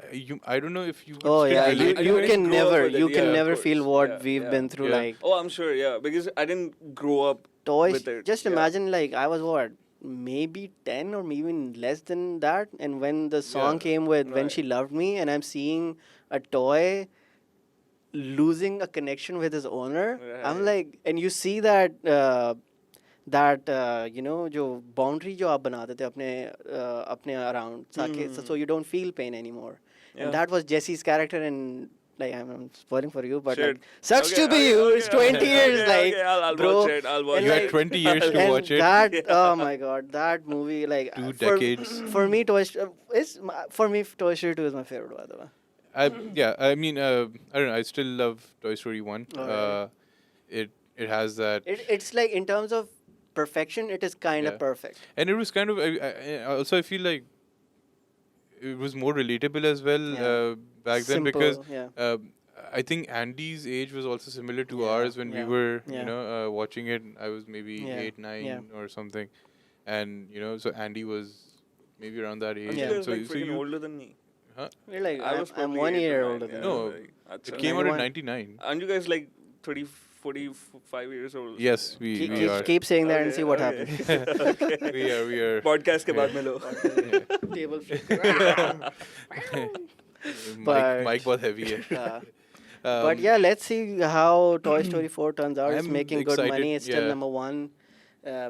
I don't know if you. Would oh still yeah, relate I you didn't can grow up never with it, you can yeah, of never course. feel what Yeah, we've yeah. been through. Yeah. Like Oh, I'm sure, yeah, because I didn't grow up toys. with it. Just yeah. imagine, like I was what, maybe 10 or maybe less than that, and when the song Yeah. came with "When Right. She Loved Me," and I'm seeing a toy losing a connection with his owner, I'm Right. like, and you see that. जो boundary जो आप बनाते थे अपने around ताकि so you don't feel pain anymore. Yeah. And that was Jesse's character, and like I'm spoiling for you, but Shit. like, sucks Okay, to be okay, you. okay, It's 20 okay, years, okay, like okay, I'll bro. watch it. I'll watch and You like- had 20 years to and watch it. that, oh my god, that movie, like 2 for, decades. for me, Toy Story 2 is my favorite, by the way. I mean, I don't know. I still love Toy Story 1. Oh, really? It has that. It's like in terms of perfection, it is kind of Yeah. perfect. And it was kind of also I feel like it was more relatable as well Yeah. back then, Simple, because yeah. I think Andy's age was also similar to Yeah, ours when we yeah, were yeah. watching it. I was maybe Yeah, 8, 9 yeah. or something, and so Andy was maybe around that age. Aren't Yeah. you And guys like so freaking you older than me? You're like, I was I'm probably 1 8 or year 9, older than yeah, you. No, like, that's it a- came out in 91. 99. Aren't you guys like 30, 45 years old? Yes, we are. Keep saying that and see what Okay, happens. okay. We are. Podcast के Yeah. बाद में लो. Table flip. Mike But- बहुत heavy है. But yeah, let's see how Toy Story 4 turns out. It's I'm making good excited, money. It's still yeah. number 1.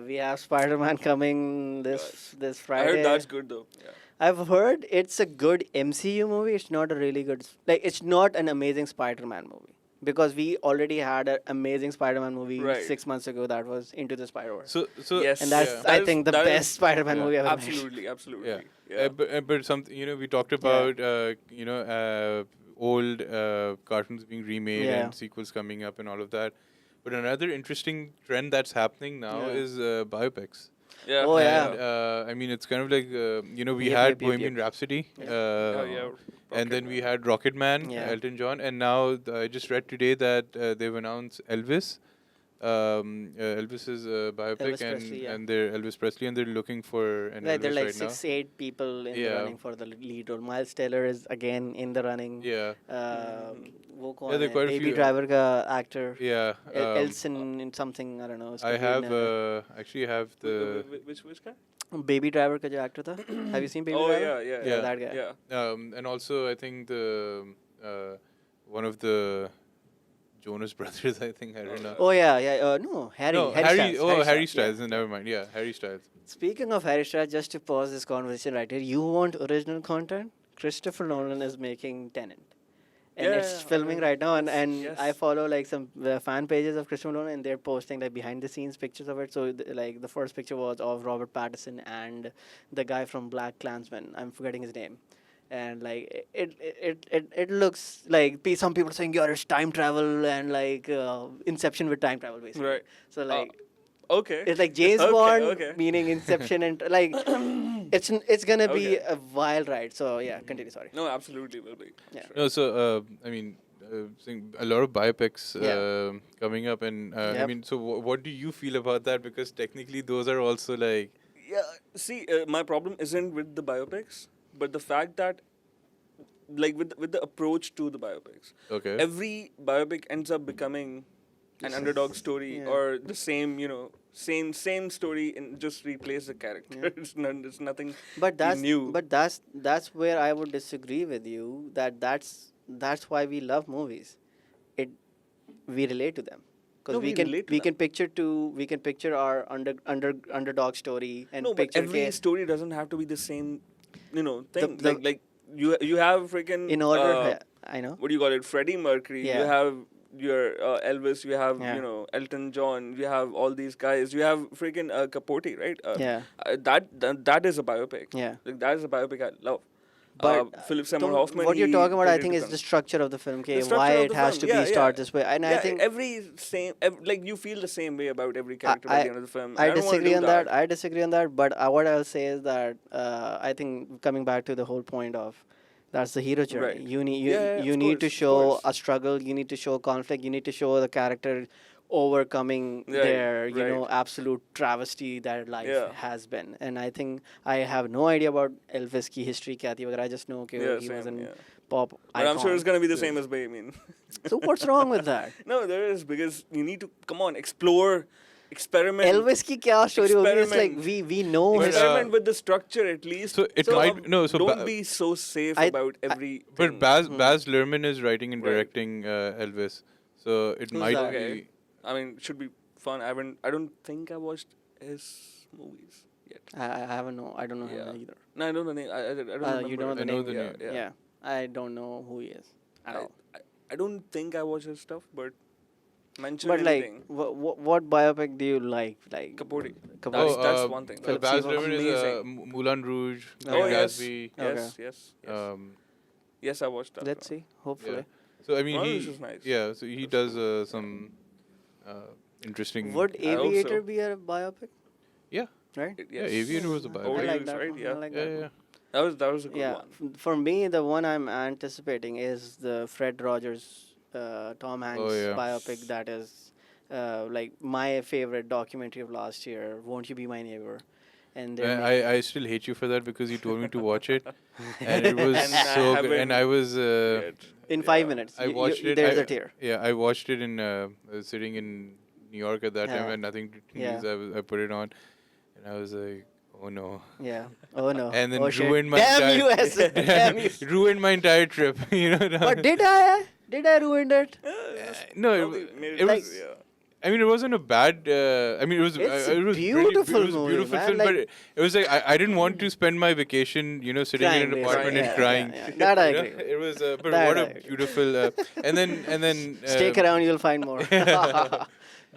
We have Spider-Man coming this I Friday. heard that's good though. Yeah. I've heard it's a good MCU movie. It's not a really good, it's not an amazing Spider-Man movie. Because we already had an amazing Spider-Man movie Right. 6 months ago that was Into the Spider-Verse. So Yes. And that's, yeah. That I is- think, the that is- best Spider-Man yeah. movie ever made. Absolutely, absolutely. Yeah. Yeah. But something, we talked about old cartoons being remade Yeah. and sequels coming up and all of that. But another interesting trend that's happening now Yeah. is biopics. Yeah. Oh, yeah. And I mean, it's kind of like we Yep, had yep, yep, Bohemian yep. Rhapsody, Yeah. Oh yeah. and then Rocket we Man. had Rocket Man, Yeah. Elton John, and now I just read today that they've announced Elvis. Elvis is a biopic, Elvis Presley, yeah. and they're Elvis Presley, and they're looking for an Like there are Elvis like right now. 6, 8 people in the Yeah. running for the lead role. Miles Taylor is again in the running. Yeah, वो yeah, कौन there are है? quite a Baby few. Driver का actor. Yeah, Elson in something, I don't know. उसका I lead have name है. actually have the Which guy? Baby Driver का जो actor था. Have you seen Baby Oh Driver? yeah. Yeah, that guy. Yeah. and also I think the one of the Jonas Brothers. I think I don't know. Oh yeah, yeah. No, Harry. No, Harry Styles. Oh, Harry Styles, Styles. yeah. Never mind. Yeah, Harry Styles. Speaking of Harry Styles, just to pause this conversation right here, you want original content? Christopher Nolan is making Tenet. And Yeah, it's filming right now, and yes. I follow like some fan pages of Christopher Nolan, and they're posting like behind the scenes pictures of it. So like the first picture was of Robert Pattinson and the guy from Black Klansman. I'm forgetting his name. And like it looks like some people are saying, yeah, it's time travel and like Inception with time travel basically. Right. So like Okay. it's like James Okay, Bond okay. meaning Inception and like it's gonna be Okay. a wild ride. So yeah, continue. Sorry. No, absolutely will be. Yeah. Sure. No, so I mean, seeing a lot of biopics Yeah. coming up, and I Yep. mean, so what do you feel about that? Because technically, those are also like Yeah. See, my problem isn't with the biopics, but the fact that, like, with the approach to the biopics, okay. every biopic ends up becoming an underdog story Yeah. or the same, same story and just replace the character. Yeah. It's nothing. But new. that's where I would disagree with you. That's why we love movies. We relate to them because No, we we can relate to we them. can picture our underdog story and No, but picture every ca- story doesn't have to be the same, thing. the- like you have freaking in order. I know. what do you call it? Freddie Mercury. Yeah. You have your Elvis. You have Yeah. Elton John. You have all these guys. You have freaking Capote, right? Yeah. That is a biopic. Yeah. Like, that is a biopic I love. But Philip Seymour Hoffman. what you're he talking about, I did it think, with is them. the structure of the film. The Okay, structure why of it the has film. to be Yeah, start yeah. this way, and I Yeah, think like you feel the same way about every character by the end of the film. I don't wanna disagree do on that. I disagree on that. But what I'll say is that I think coming back to the whole point of that's the hero journey. Right. You need Yeah, you of need to course, of show course. a struggle. You need to show conflict. You need to show the character overcoming Right, their right. absolute travesty that life Yeah. has been. And I think I have no idea about Elvis ki history kya thi, but I just know okay, Yeah, he was same, an yeah. pop But I'm sure it's icon. gonna be the same as Bohemian. So what's wrong with that? No, there is, because you need to come on, explore, experiment. Elvis ki kya story hogi? It's like Experiment. we know But, his Experiment with the structure at least. So it might no. So don't be so safe about every. but Baz Luhrmann is writing and Right. directing Elvis, so it Who's might that? Okay. be. I mean, it should be fun. I don't think I watched his movies yet. I haven't know. I don't know Yeah. him either. No, I know the name. I don't remember. You don't know the I know name? the name. Yeah. Yeah. I don't know who he is at all. I don't think I watched his stuff, but mention But like, anything. what biopic do you like? Like Capote. Capote. That's one thing. Philip Baz Seymour Luhrmann is Amazing. Moulin Rouge, Oh, Great yes. Gatsby. Yes, yes. Yes, I watched that. Let's film. see. Hopefully. So I mean, Moulin he Rouge is nice. yeah. So he does some interesting. Would I hope so. Aviator be a biopic? Yeah. Right. Yes. Yeah, Aviator was a I biopic. Overly like used, that right? one. Yeah. I like Yeah, that yeah. one. That was a good Yeah. one. For me, the one I'm anticipating is the Fred Rogers, Tom Hanks yeah. biopic. That is like my favorite documentary of last year. Won't You Be My Neighbor? And they're I still hate you for that because you told me to watch it, and it was And I so good. And I haven't was Yet. in 5 minutes. I watched it. There's I- a tear. Yeah, I watched it in sitting in New York at that time. Yeah. I had nothing to Yeah. use. I put it on, and I was like, oh no. Yeah. Oh no. And then oh, shit. ruined my Damn entire you, Essen. Damn you. ruined my entire trip. But did I? Did I ruin it? No, Probably it, made it like- was. yeah. I mean, it wasn't a bad. I mean, it was. It's it was beautiful Really, it was movie, beautiful man, film, like- but it was like I didn't want to spend my vacation, sitting in an Crying, apartment basically. and Yeah, crying. yeah, yeah. That I You know, agree. It was, but That what I a agree. beautiful. And then. Stick around, you'll find more.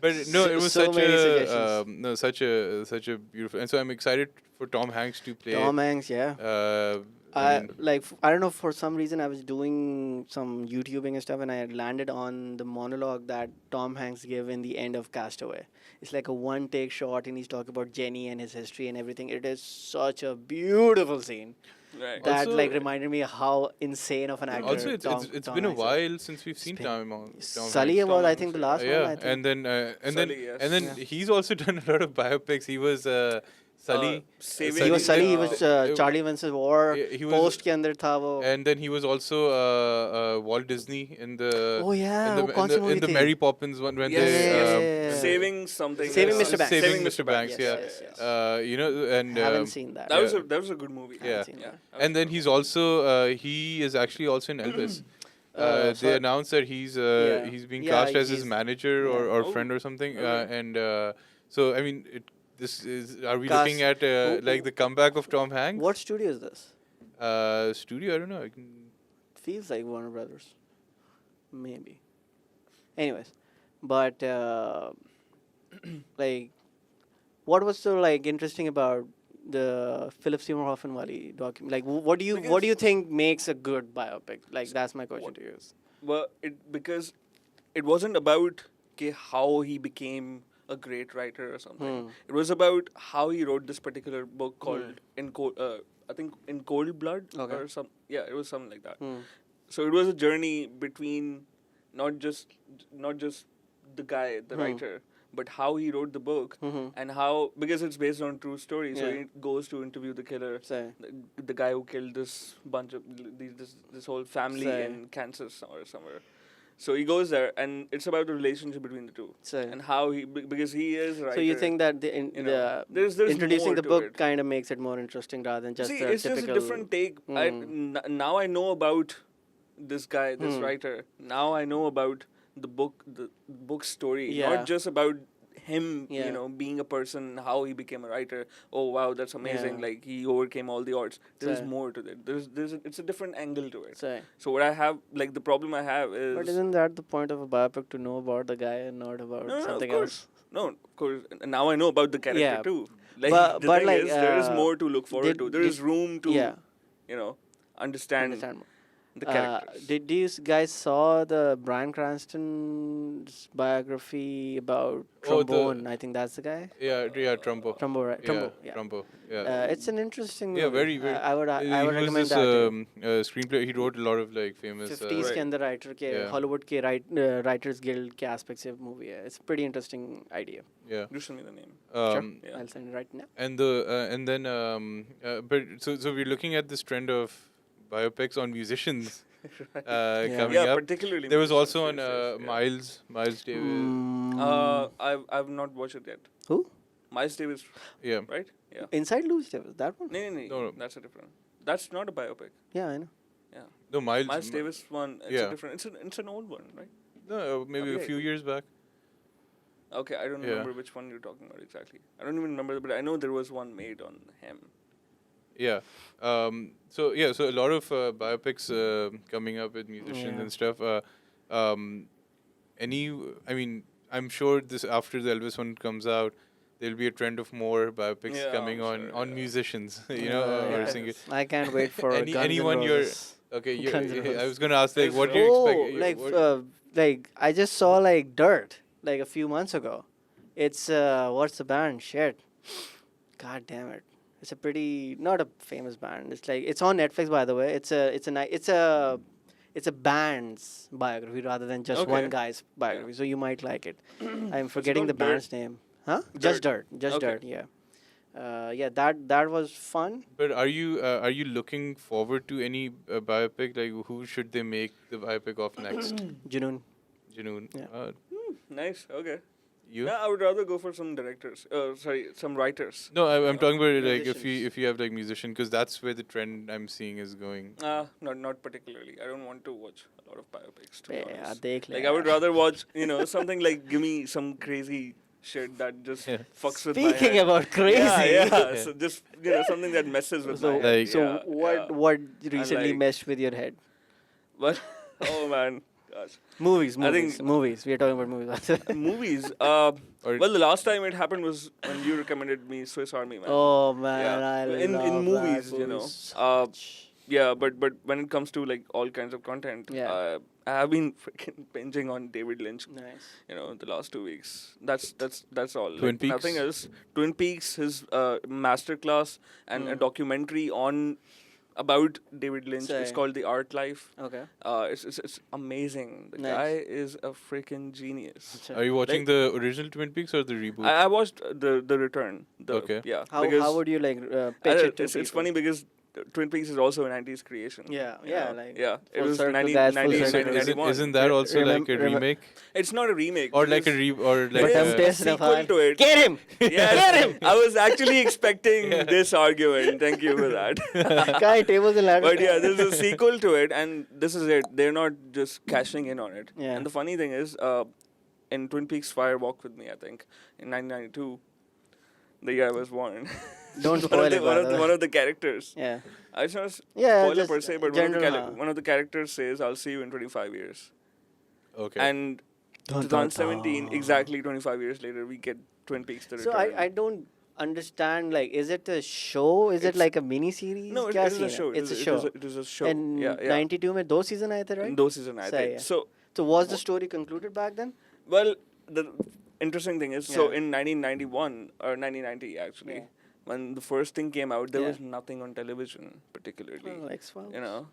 But no, it was So such many a suggestions. no, such a beautiful, and so I'm excited for Tom Hanks to play. Tom Hanks, yeah. I mean, I don't know, for some reason I was doing some YouTubing and stuff, and I landed on the monologue that Tom Hanks gave in the end of Castaway. It's like a one take shot, and he's talking about Jenny and his history and everything. It is such a beautiful scene Right. that Also- like reminded me how insane of an actor. also it's Tom been a Hanks is. while since we've seen been- Tom Sully Hanks. was, I Hanks, think, the yeah. last one. Yeah, I think. and then Sully, yes. Yeah. he's also done a lot of biopics. He was Sully. Saving- he was Sully. He uh, was Charlie Vincent's War. Yeah, he was- Post के अंदर था वो. And then he was also Walt Disney in the Oh yeah, in वो the, कौन सी in the, movie in the थी? Mary Poppins one when Yes, they yes. Saving something. Saving Mr. Banks. Saving Mr. Banks, Yes, yeah. yes, yes. You know, and Haven't seen that. That was Yeah. that was a good movie. Yeah. seen that. and then he's also he is actually also in Elvis. So- They announced that he's being Yeah, cast as his he's- manager or Oh. friend or something. Okay. And so I mean, this is. Are we Cast- looking at like the comeback of Tom Hanks? What studio is this? Studio? I don't know. I can, Feels like Warner Brothers. Maybe. Anyways, but like, what was so like interesting about the Philip Seymour Hoffman Wally document? Like, what do you think makes a good biopic? Like, that's my question to you. Well, because it wasn't about how he became a great writer or something. It was about how he wrote this particular book called I think In Cold Blood Okay. or some. Yeah, it was something like that. Hmm. So it was a journey between not just the guy, the writer, but how he wrote the book and how, because it's based on true story. So Yeah. he goes to interview the killer, So, the guy who killed this bunch of this whole family Say. in Kansas or somewhere. So he goes there, and it's about the relationship between the two so, and how because he is a writer. so you think that you know, there's introducing more the to book it. kind of makes it more interesting rather than just See, the it's typical. just a different take. Now I know about this guy, this writer. Now I know about the book story, Yeah. not just about him, Yeah. you know, being a person, how he became a writer. Oh wow, that's amazing! Yeah. Like he overcame all the odds. There's So- more to it. It's a different angle to it. So, So what I have, like the problem I have is. but isn't that the point of a biopic, to know about the guy and not about No, something of course. else? No, of course. Now I know about the character Yeah. too. Like But- the but thing like, is, there is more to look forward did- to. There is did- room to, yeah. you know, understand Understand. the characters. Did you guys saw the Bryan Cranston's biography about Oh, the- trombone? I think that's the guy. yeah, Trumbo. Trumbo, right? Trumbo. Yeah. Trumbo. Yeah. It's an interesting. Yeah, movie. very, very. I would He I would was recommend this, that. too. screenplay. He wrote a lot of like famous. 50s Right. के अंदर writer के Yeah. Hollywood के Writers Guild के aspects of movie है. It's a pretty interesting idea. Yeah. Just send me the name. Sure. Yeah. I'll send it right now. And the and then but so we're looking at this trend of biopics on musicians coming Yeah, up. particularly. There was musicians, also on yes, yeah. Miles Davis. I've not watched it yet. Who? Miles Davis, Yeah. right? Yeah. Inside Louis Davis. That one? No, No. that's a different. That's not a biopic. Yeah, I know. Yeah. No, Miles Davis one. It's yeah. a different. It's an old one, right? No, maybe a Okay. few years back. Okay, I don't Yeah. remember which one you're talking about exactly. I don't even remember, but I know there was one made on him. Yeah. So a lot of biopics coming up with musicians Yeah. and stuff. I mean, I'm sure this after the Elvis one comes out, there'll be a trend of more biopics Yeah, coming I'm on sure, musicians. You know, or Yeah. singers. I can't wait for Any- Guns N' anyone you're- Roses. Okay, Guns N' I Roses. was gonna ask like, what do you Oh, expect? like I just saw like Dirt like a few months ago. It's what's the band? Shit. God damn it. It's a pretty not a famous band. It's like it's on Netflix, by the way. It's a band's biography rather than just Okay. one guy's biography. So you might like it. I'm forgetting the called Dirt? band's name. Huh? Just Dirt. Just Okay. Dirt. Yeah. Yeah. That was fun. But are you looking forward to any biopic? Like, who should they make the biopic of next? Junoon. Junoon. Yeah. Nice. Okay. You? Yeah, I would rather go for some directors. Some writers. No, I'm talking about like Musicians. if you have like musician, because that's where the trend I'm seeing is going. Not particularly. I don't want to watch a lot of biopics. To be Yeah, honest. देख ले Like I would यार. rather watch, something like give me some crazy shit that just Yeah. fucks with my Speaking head. about crazy. Yeah. So just something that messes with So, my head. Like- so Yeah, what yeah. what recently like- messed with your head? But oh man, Gosh. Movies. I think- Movies. We are talking about movies. Movies. Or Well, the last time it happened was when you recommended me Swiss Army Man. Oh man, Yeah. I In love movies, that you movie know. so much. Yeah, but when it comes to like all kinds of content, Yeah. I have been freaking binging on David Lynch. Nice. You know, the last 2 weeks. That's all. Twin Like, nothing Peaks? else. Twin Peaks, his masterclass, and a Mm. documentary on about David Lynch. It's Say. called The Art Life. Okay. It's amazing. The Nice. guy is a freaking genius. are you watching Like- the original Twin Peaks or the reboot? I watched the Return. Okay. Yeah. How because would you like pitch it to it's people? funny because Twin Peaks is also a 90s creation. Yeah, you yeah, know? like yeah. It full was circle, 90, guys, full 90, circle. isn't, 1991. isn't that also like a remem- remake It's not a remake. or like a because or like But I'm it is a tasting of sequel heart. to it. Get him! Yes, I was actually expecting this argument. Thank you for that. Guy, tables and ladders. But yeah, this is a sequel to it, and this is it. They're not just cashing in on it. Yeah. And the funny thing is, in Twin Peaks Fire Walk with Me, I think, in 1992, the year I was born. Don't one spoil of the, it, one, by of the the, way. one of the characters. Yeah. It's not a Yeah, spoiler just per se, but one of, the general, one of the characters says, "I'll see you in 25 years." okay. And 2017, exactly 25 years later, we get Twin Peaks: The So Return. I don't understand, like, is it a show? Is it It's- like a mini series? No, it Kya is a scene hai? show. It's a It show. is it is a show. And yeah, yeah. 92 में 2 season आए थे, right? Those season I Sahi think. hai. So, So was the story concluded back then? well, the interesting thing is, so Yeah. in 1991 or 1990 actually, Yeah. when the first thing came out, there Yeah. was nothing on television particularly. Oh, X-Files. You know,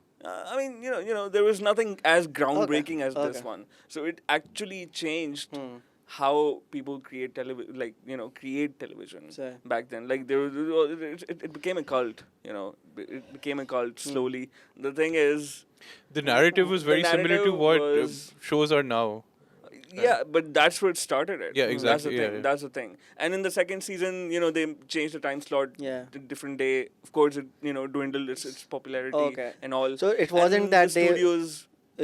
I mean, you know, there was nothing as groundbreaking as this Okay. one. So it actually changed Hmm. how people create television, like create television So- back then. Like there was, it became a cult. You know, it became a cult Hmm. slowly. The thing is, the narrative was the very similar to narrative what was- shows are now. yeah, but that's where it started. It. Yeah, That's exactly, the yeah, thing. yeah. That's the thing. And in the second season, they changed the time slot. Yeah. To different day. Of course, it dwindled its popularity Okay. and all. So it wasn't And that the they- studios.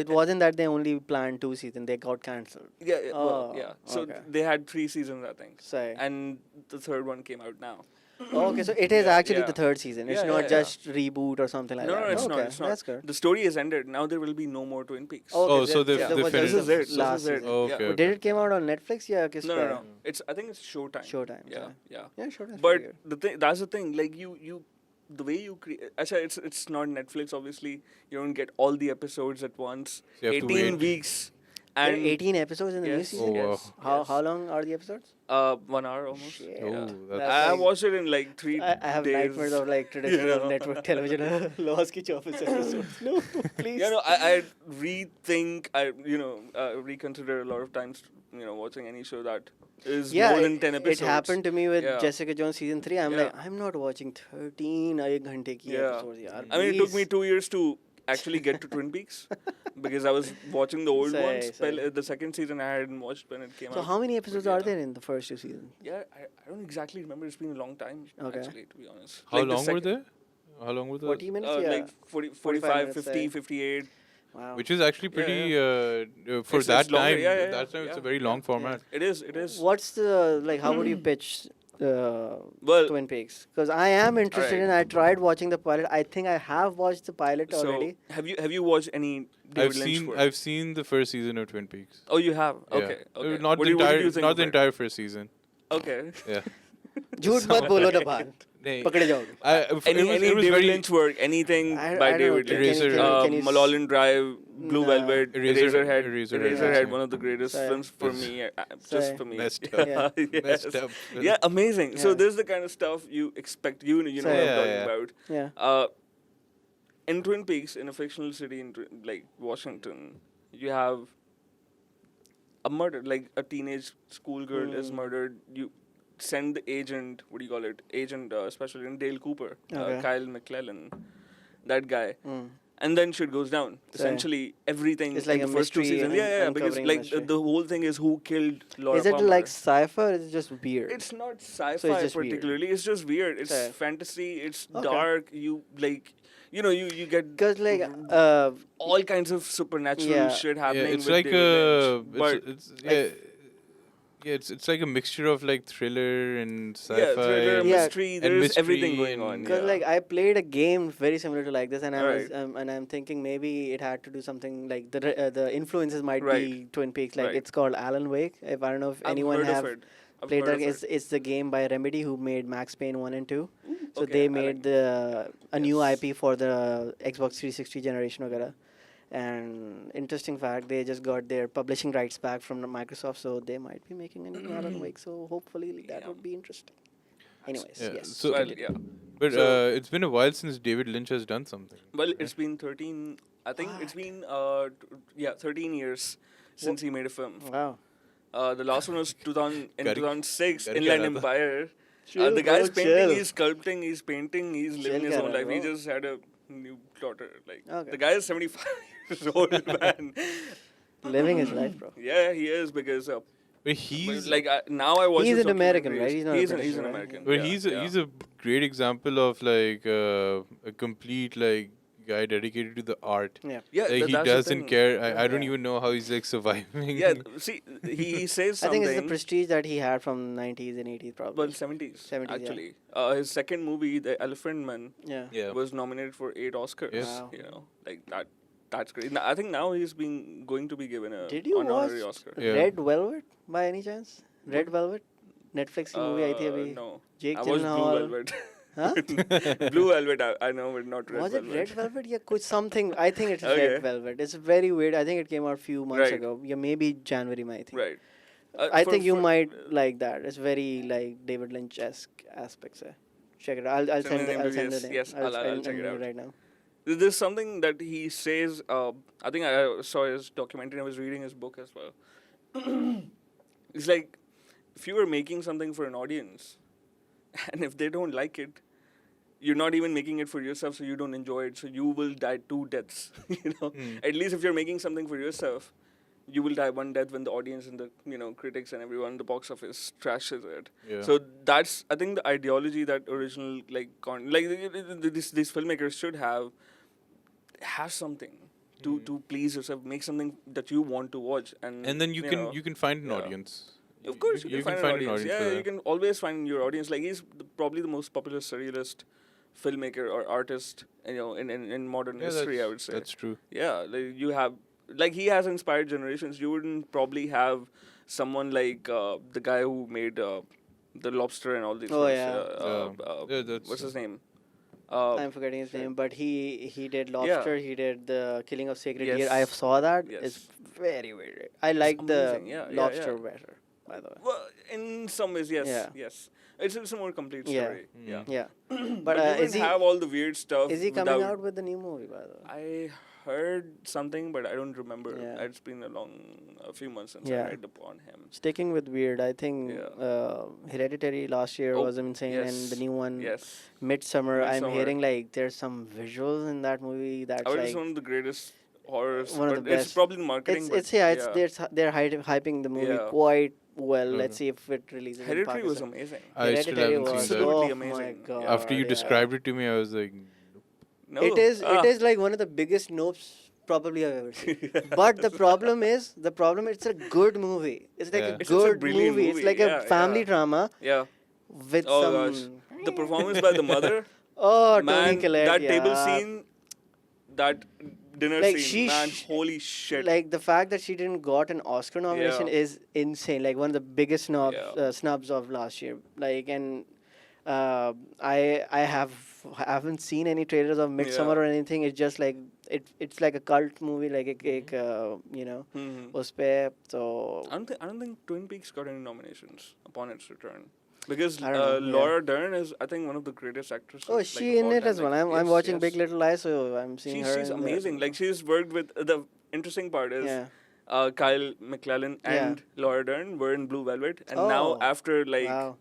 It wasn't that they only planned 2 seasons. They got cancelled. Yeah, well, Oh, yeah. So okay. they had 3 seasons, I think. Say. And the third one came out now. Okay, so it is Yeah, actually yeah. the 3rd season. It's Yeah, not yeah, yeah. just reboot or something like No, that. no, it's okay, not. It's not. That's good. The story is ended. Now there will be no more Twin Peaks. Okay, Oh, so that- they- that they was finished just This is the it. last This is it. season. Oh, Yeah. okay. But did it came out on Netflix? Yeah, kiss No, no, pe? no. I think it's Showtime. Showtime. Yeah, so- yeah. Yeah, Showtime. But that's the thing. Like the way you create. Actually, it's not Netflix. Obviously, you don't get all the episodes at once. So you have to 18 wait. weeks. There are And 18 episodes in the new yes, season. Oh, wow. yes, How yes. how long are the episodes? 1 hour almost. Shit. Oh, Yeah. that's- I like- watched it in like 3 I have days. nightmares of like traditional know. network television. Lost ki 24 episodes. No, please. I rethink. I reconsider a lot of times. Watching any show that is yeah, more than 10 it episodes. happened to me with Yeah. Jessica Jones season 3. I'm Yeah. like, I'm not watching 13 एक घंटे की Yeah. episodes. Yaar, I mean, it took me please. 2 years to actually get to Twin Peaks because I was watching the old Say, ones. say. The second season I hadn't watched when it came So out. how many episodes yeah. are there in the first 2 seasons? Yeah, I don't exactly remember. It's been a long time, Okay. actually, to be honest. How Like the long were second- they? How long were the? 40 minutes? Yeah. Like 40, 45 45, minutes, 50, say. 58. Wow. Which is actually Yeah, pretty for It's that longer, time. yeah, yeah, That time it's a yeah, very long format. It is. What's the like? How would you pitch Well, Twin Peaks? Because I am interested Alright. in. I tried watching the pilot. I think I have watched the pilot so already. have you watched any David Lynch work? I've seen the first season of Twin Peaks. Oh, you have? Yeah. Okay. Okay. Not What the do you entire, think not of the it? entire first season. Okay. Yeah. झूठ मत बोलो ना भान नहीं, पकड़े जाओगे Any it was David very Lynch work, anything I by don't know, David can- Lynch. can- can- can you s- Mulholland Drive, Blue No. Velvet, Eraserhead. Eraserhead, one of the greatest Sorry. films for me, just Sorry. for me. Messed Yeah, up. yes. Messed up. Yeah, amazing. So Yeah. this is the kind of stuff you expect. You know what Sorry. I'm talking Yeah, about. yeah In Twin Peaks, in a fictional city in like Washington, you have a murder, like a teenage schoolgirl is murdered. You send the agent, what do you call it? Agent special agent Dale Cooper, Okay. Kyle MacLachlan, that guy. Mm. And then shit goes down. So, Essentially, everything it's like in a the first 2 mystery seasons. Yeah, because uncovering like mystery. the whole thing is who killed Laura is it Palmer. like sci-fi or is it just weird It's not sci-fi just weird. particularly. It's just weird. It's Fair. fantasy. It's Okay. dark. You like, you get because like all kinds of supernatural Yeah. shit Yeah, happening. it's with like David Lynch. But it's yeah. Yeah, it's like a mixture of like thriller and sci-fi. Yeah, thriller, and- Yeah. mystery. and There's mystery everything going and- on. Because Yeah. like I played a game very similar to like this, and Right. I'm thinking maybe it had to do something like the influences might Right. be Twin Peaks. Like Right. it's called Alan Wake. If I don't know if I've anyone heard have of it. I've played heard that. of it. It's the game by Remedy who made Max Payne 1 and 2. So Okay, they I made like a new Yes. IP for the Xbox 360 generation, वगैरह. And interesting fact, they just got their publishing rights back from Microsoft, so they might be making a new Alan Wake. So hopefully that Yeah. would be interesting. Anyways, Yeah, yes. so- Well, continue. yeah. But So- it's been a while since David Lynch has done something. Well, right? it's been 13. I think it's What? been 13 years since he made a film. Wow. The last one was 2000 in Gary- 2006, Gary Inland Karata. Empire. Chill, The guy's bro, painting, chill. he's sculpting, he's painting, he's living Chill his own kar life. rahe He ho. just had a new daughter. Like Okay. the guy is 75 years old, man. Living his life, bro. Yeah, he is because But he's like now I watch. He's his an American, documentaries. right? He's not a He's British, an right? American. but yeah, he's a great example of like a complete like guy dedicated to the art. Yeah. yeah. Like, he that's the doesn't thing. care. I don't Yeah. even know how he's like surviving. Yeah, see, he says I something. think it's the prestige that he had from 90s and 80s, probably. Well, 70s, 70s, yeah. actually. His second movie, The Elephant Man, Yeah. Yeah. was nominated for 8 Oscars. Yes. Wow. You know, like that. That's great. I think now he's going to be given a Did you watch honorary Oscar. Yeah. Red Velvet by any chance? Red Velvet? Netflix की movie आई थी अभी. No. Jake I watched Blue Gyllenhaal. Velvet. Huh? Blue Velvet, I know, but not Red Was it Velvet. Red Velvet? Yeah, कुछ something. I think it's Okay. Red Velvet. It's very weird. I think it came out few months Right. ago. Yeah, maybe January, I think. Right. I think you might like that. It's very like David Lynch-esque aspects. Check it out. I'll Send send the the name I'll to- send the yes, name. yes, I'll check it send out. right now. There's something that he says. I think I saw his documentary. I was reading his book as well. It's like if you were making something for an audience, and if they don't like it, you're not even making it for yourself, so you don't enjoy it. So you will die 2 deaths. You know, at least if you're making something for yourself, you will die 1 death when the audience and the critics and everyone in the box office trashes it. Yeah. So that's I think the ideology that original these filmmakers should have something to please yourself, make something that you want to watch, and And then you can find an yeah. audience. Of course, you can find an audience. for Yeah, that. you can always find your audience. Like he's probably the most popular surrealist filmmaker or artist, in modern Yeah, history. I would say. that's true. Yeah, like you have, like he has inspired generations. You wouldn't probably have someone like the guy who made the Lobster and all these. Oh, films. yeah. Yeah, that's- What's his name? I'm forgetting his name, but he did Lobster. He did the Killing of Sacred Deer. I Yes. saw that. Yes. It's very weird. I like the amazing. Yeah, yeah, Lobster yeah. better, by the way. Well, in some ways, yes, Yeah. yes. It's a more complete Yeah. story. Yeah. Yeah, But but you is can he have all the weird stuff. is he coming without- out with the new movie, by the way? I heard something, but I don't remember. Yeah. It's been a few months since Yeah. I read upon him. Sticking with weird, I think Yeah. Hereditary last year Oh, was insane, and the yes. new one, Yes, Midsummer. I'm Midsommar. hearing like there's some visuals in that movie that's I heard like it's one of the greatest horrors. one of but the It's best. probably marketing. it's but they're hyping the movie Yeah. quite well. Okay. Let's see if it releases. in Hereditary was Pakistan. amazing. I still Hereditary haven't was seen that. Absolutely oh my amazing. god. Yeah. After you yeah. described it to me, I was like, No, It is like one of the biggest nopes probably I've ever seen. But the problem it's a good movie. It's like Yeah. a It's just a good brilliant movie. It's movie. like Yeah, a family yeah. drama Yeah. with Oh some gosh, the performance by the mother. oh Toni Man, Collette, that table yeah. scene, that dinner Like, scene, man, sh- holy shit. Like the fact that she didn't got an Oscar nomination Yeah. is insane. Like one of the biggest Yeah. snubs of last year. Like and I haven't seen any trailers of Midsummer Yeah. or anything. It's just like it's like a cult movie. Like you know, Mhm. उसपे so I don't think Twin Peaks got any nominations upon its return. Because I don't know, yeah. Laura Dern is, I think, one of the greatest actresses. oh, is she in it as well? I'm watching Big Little Lies, so I'm seeing her. She's in amazing. There. Like she's worked with the interesting part is Yeah. Kyle MacLachlan and Laura Dern were in Blue Velvet, and now Oh, after wow.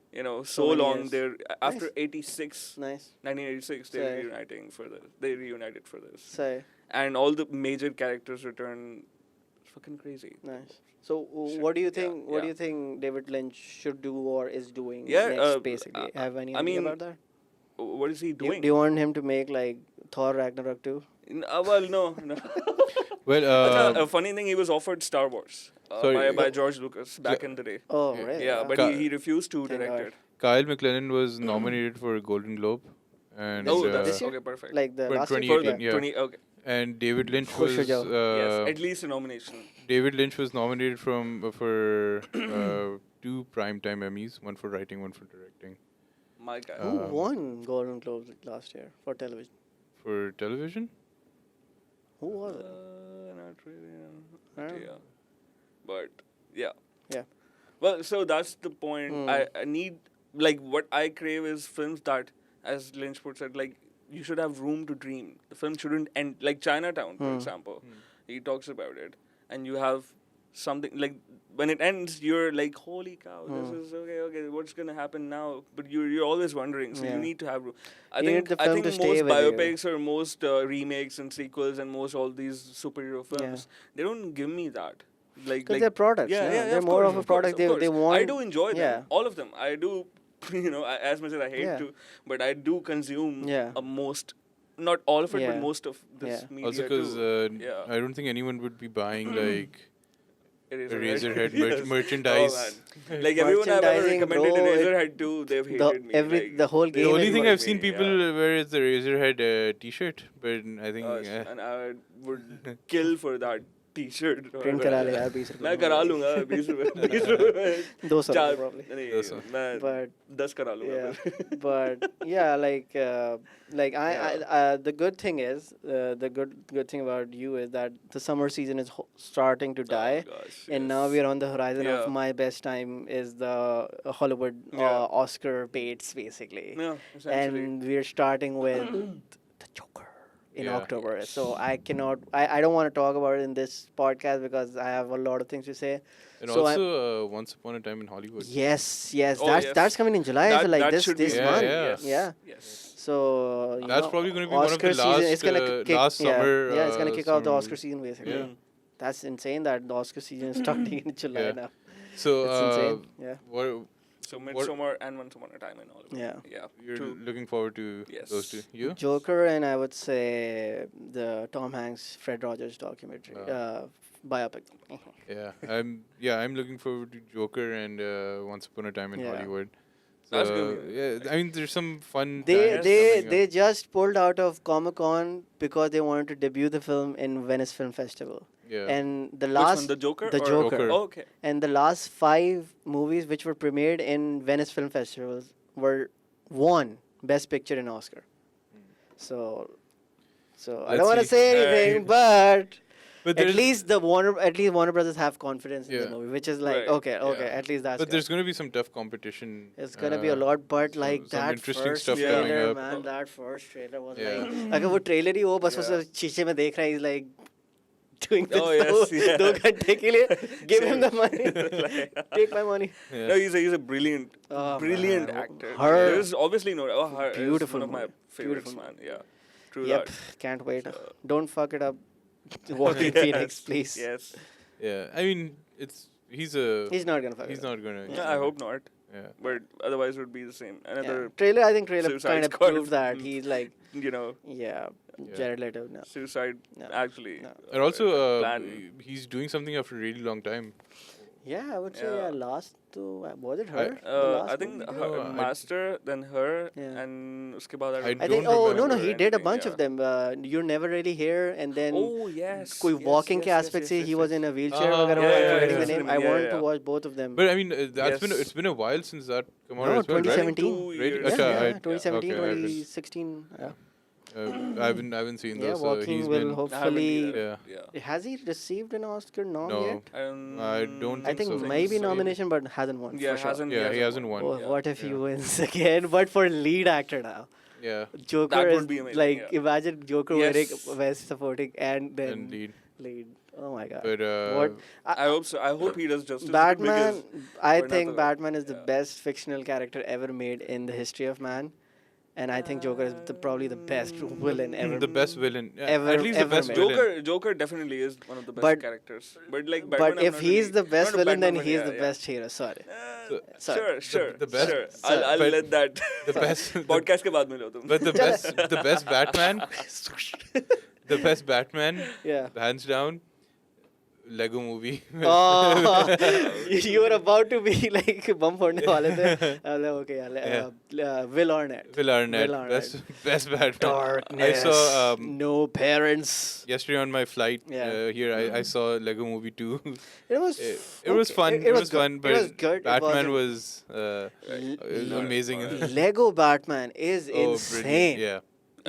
so many long years. they're after Nice. 86, Nice. 1986 So- they're reuniting for this. They reunited for this, So and all the major characters return. It's fucking crazy. nice. So Shit, what do you yeah, think? What do yeah. you think David Lynch should do or is doing Yeah, next? Basically, have any I idea mean, about that? What is he Do doing? you want him to make like Thor Ragnarok too? Well, no. well, A funny thing, he was offered Star Wars Sorry, by George Lucas back in the day. Oh, Yeah. really? Yeah, but Ka- he refused to Thank direct God. it. Kyle MacLennan was nominated for a Golden Globe, and Oh, This that's year? okay, perfect. Like the But last year? 2018, Yeah. yeah. 20, okay. And David Lynch Khush ho was jao. Yes, at least a nomination. David Lynch was nominated for 2 primetime Emmys, one for writing, one for directing. My guy. Who won Golden Globes last year for television? For television, Who was it? Not really. I don't know. Yeah. But yeah. Yeah. Well, so that's the point. I need, like, what I crave is films that, as Lynch puts it, like, you should have room to dream. The film shouldn't end, like Chinatown, for example. He talks about it. And you have something, like, when it ends, you're like, holy cow, this is okay, what's going to happen now? But you're always wondering, so Yeah. you need to have room. I You need think the I film think to most stay with you. biopics or most remakes and sequels and most all these superhero films, they don't give me that. Like Because they're products. yeah, They're of more course, of a of course, product. of They course. want. I do enjoy them, Yeah. all of them. I do, as much as I hate to, but I do consume most, not all of it, but Yeah. most of this media also because too. Yeah. I don't think anyone would be buying like Eraserhead. Eraserhead merchandise. Oh, man. Like everyone I've ever Merchandising, recommended bro, Eraserhead to, they've hated me. Like, the whole The game only is thing like I've me, seen people wear is the Razorhead T-shirt, but I think and I would kill for that T-shirt. Print करा ले यार 20 रुपए मैं करा लूंगा 20 रुपए 20 रुपए 200 चार probably. नहीं 200. मैं But 10 करा लूंगा yeah, फिर। but yeah, like the good thing is the good thing about you is that the summer season is starting to die, gosh, and now yes. we are on the horizon Yeah. of my best time is the Hollywood Yeah. Oscar baits basically, Yeah, essentially. and we're starting with the Joker in Yeah. October. So I don't want to talk about it in this podcast because I have a lot of things to say. and So also Once Upon a Time in Hollywood. Yes, Oh, that's yes. that's coming in July. That- so like that this should be this Yeah, month. yeah. Yes. Yeah. Yes. So That's probably going to be one of Oscar the season. last It's gonna kick, last yeah, summer. yeah, it's gonna kick off the summer Oscar season basically. Yeah. That's insane that the Oscar season is starting in July Yeah. now. So It's insane. Yeah. what So Midsommar and Once Upon a Time in Hollywood. Yeah. Yeah. you're True. looking forward to Yes. those two? You? Joker and I would say the Tom Hanks Fred Rogers documentary biopic. Yeah, I'm looking forward to Joker and Once Upon a Time in Yeah. Hollywood. That's So, gonna be- yeah, I mean, there's some fun. They times they coming they up. just pulled out of Comic-Con because they wanted to debut the film in Venice Film Festival. Yeah. And the Which last one, the Joker? the or- Joker. Joker. Oh, okay. And the last 5 movies which were premiered in Venice Film Festivals were won Best Picture and Oscar. So I Let's don't want to see. say anything, but But at there's- least Warner Brothers have confidence in Yeah. the movie, which is like Right, okay, yeah. at least that's But good. there's going to be some tough competition. It's gonna be a lot, but like some that interesting first stuff coming trailer, up. man, that first trailer was Yeah. like, अगर वो trailer ही हो बस उसे शीशे में देख रहा है, he's like doing this Oh, yes, yeah. 2 घंटे के लिए, give him the money, take my money. Yeah. No, he's a brilliant, Oh, brilliant man. actor. Her- There's obviously no. Oh, her Beautiful is one of my movie. favorites, Beautiful man. Yeah, true Yep, that. can't wait. Don't fuck it up. Walking Phoenix, please. Yes. Yeah, I mean, he's He's not gonna fuck he's it up. not gonna. Yeah, I hope not. Yeah. But otherwise, it would be the same. Another, Trailer, I think trailer Suicide kind of Squad. proved that he's like, you know, Jared Leto now. suicide. No. Actually, No. And also, plan. he's doing something after a really long time. Yeah, I would say Yeah. last to was it her? The I last think movie? her, No, I- Master, then her, Yeah. and uske baad I I don't think. Oh no, remember he did a anything, bunch yeah. of them. You're never really here, and then Oh yes. कोई yes, walking yes, के yes, aspect yes, से yes, he was yes. in a wheelchair. Ah, वगैरह yeah, I'm yeah, forgetting yeah. the name. I Yeah, wanted yeah. to watch both of them. But I mean, Yes. it's been a while since that come out No, as well, right? 2017. 2 Right? years. Acha, Yeah, I- 2017, okay, I didn't- 2016. Yeah, I haven't seen yeah, those. So Walking he's will been. I haven't hopefully. either. Yeah. Yeah. Has he received an Oscar nom No. yet? I don't I think so. maybe so. nomination, but hasn't won. Yeah, for sure. hasn't. Yeah, he hasn't won. Oh, Yeah. what if he Yeah. wins again? But for lead actor now, Yeah. Joker That is would be amazing, like yeah. imagine Joker Yes. wearing best supporting and then And lead. lead. Oh my god. But What I hope so. I hope he does justice. to it Batman? because I we're not think the- Batman is the yeah. best fictional character ever made in the history of man, and I think Joker is probably the best villain ever. the best villain. Yeah, Ever- at least the ever best made. villain. Joker definitely is one of the best But- characters. But like, Batman, But I'm if not he's really- the best not a villain, then Batman he's fan, the yeah, best hero. Sorry. yeah. Sorry. Sure. the best- Sure. Sorry. I'll But let that. the best- podcast के बाद मिलो तुम. But the best Batman, the best Batman, Yeah. hands down, Lego movie. Oh, you were about to be like bum फोड़ने वाले थे. Okay, Will Arnett. Will Arnett, Will Arnett. best Batman. Darkness. I saw no parents. yesterday on my flight Yeah. here. I saw Lego Movie 2. It was. It was fun. It was good. fun, but it was good. Batman it was amazing. wasn't. Lego Batman is Oh, insane. brilliant. Yeah,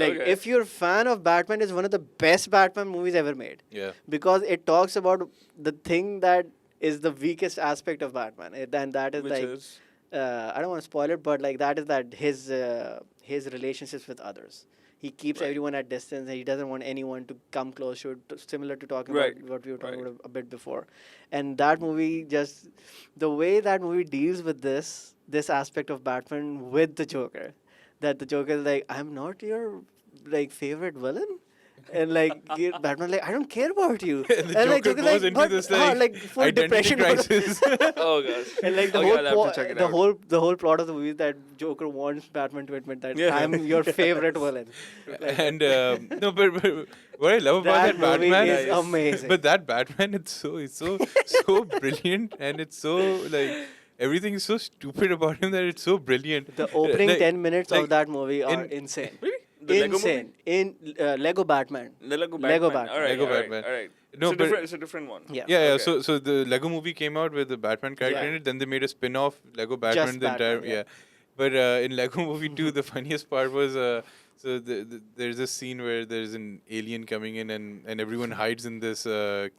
Like, Okay. if you're a fan of Batman, it's one of the best Batman movies ever made yeah. because it talks about the thing that is the weakest aspect of Batman, and that is Which like is I don't want to spoil it, but like that is that his relationships with others. He keeps Right. everyone at distance, and he doesn't want anyone to come close to it. Similar to talking Right. about what we were talking Right. about a bit before, and that movie just the way that movie deals with this aspect of Batman with the Joker, that the Joker is like, I'm not your like favorite villain. And like Batman, like I don't care about you. And the and like Joker Joker's goes like, into but, this like full identity depression. crisis. oh gosh. And like the Okay, I'll have whole to check it the out. whole plot of the movie is that Joker wants Batman to admit that Yeah. I'm your favorite villain. Like, And no, but what I love about that that movie Batman is Nice. amazing. But that Batman, it's so brilliant, and it's so like everything is so stupid about him that it's so brilliant. the opening Like- 10 minutes like of that movie are in- insane. Really? The Lego Insane. movie? In Lego Batman. The Lego Batman. Lego Batman. All right, Lego all right, Batman. All right. No, but- it's a different one. Yeah. Yeah, Okay. So the Lego movie came out with the Batman character Yeah. in it. Then they made a spin-off, Lego Batman. Just the entire Batman, yeah. But in Lego Movie 2, the funniest part was there's a scene where there's an alien coming in and everyone hides in this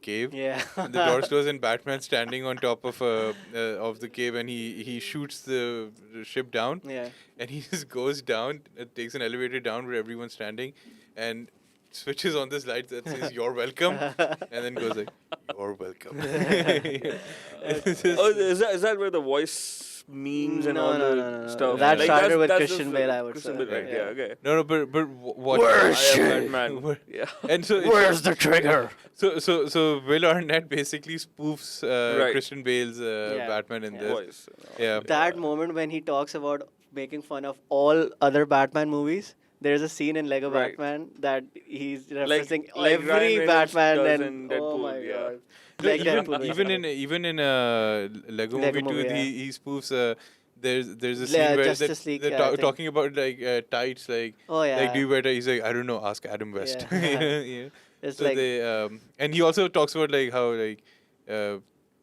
cave. Yeah. And the doors close and Batman's standing on top of the cave and he shoots the ship down Yeah. and he just goes down, takes an elevator down where everyone's standing and switches on this light that says "You're welcome," and then goes like "You're welcome." It's just- Oh, is that where the voice memes and No, all no, the no, no. stuff? That started with that's Christian the Bale, I would Christian say. Bale, right? Yeah. Yeah. Okay. no, but watch. Where's I she? am Batman. Where- Yeah. And so Where's the trigger? So Will Arnett basically spoofs Right. Christian Bale's Yeah. Batman in Yeah. this. Voice. Yeah. That moment when he talks about making fun of all other Batman movies. There's a scene in Lego Right. Batman that he's Like- referencing like Ryan every Reynolds Batman does and in oh Deadpool, my yeah. god. No, Like Deadpool, even in Lego Lego Movie 2, movie, yeah. he spoofs. There's a scene Yeah, where Justice League, they're yeah, I think. talking about like tights, like Oh yeah. like do you wear tights? He's like I don't know, ask Adam West. Yeah. Yeah. It's So like they and he also talks about like how like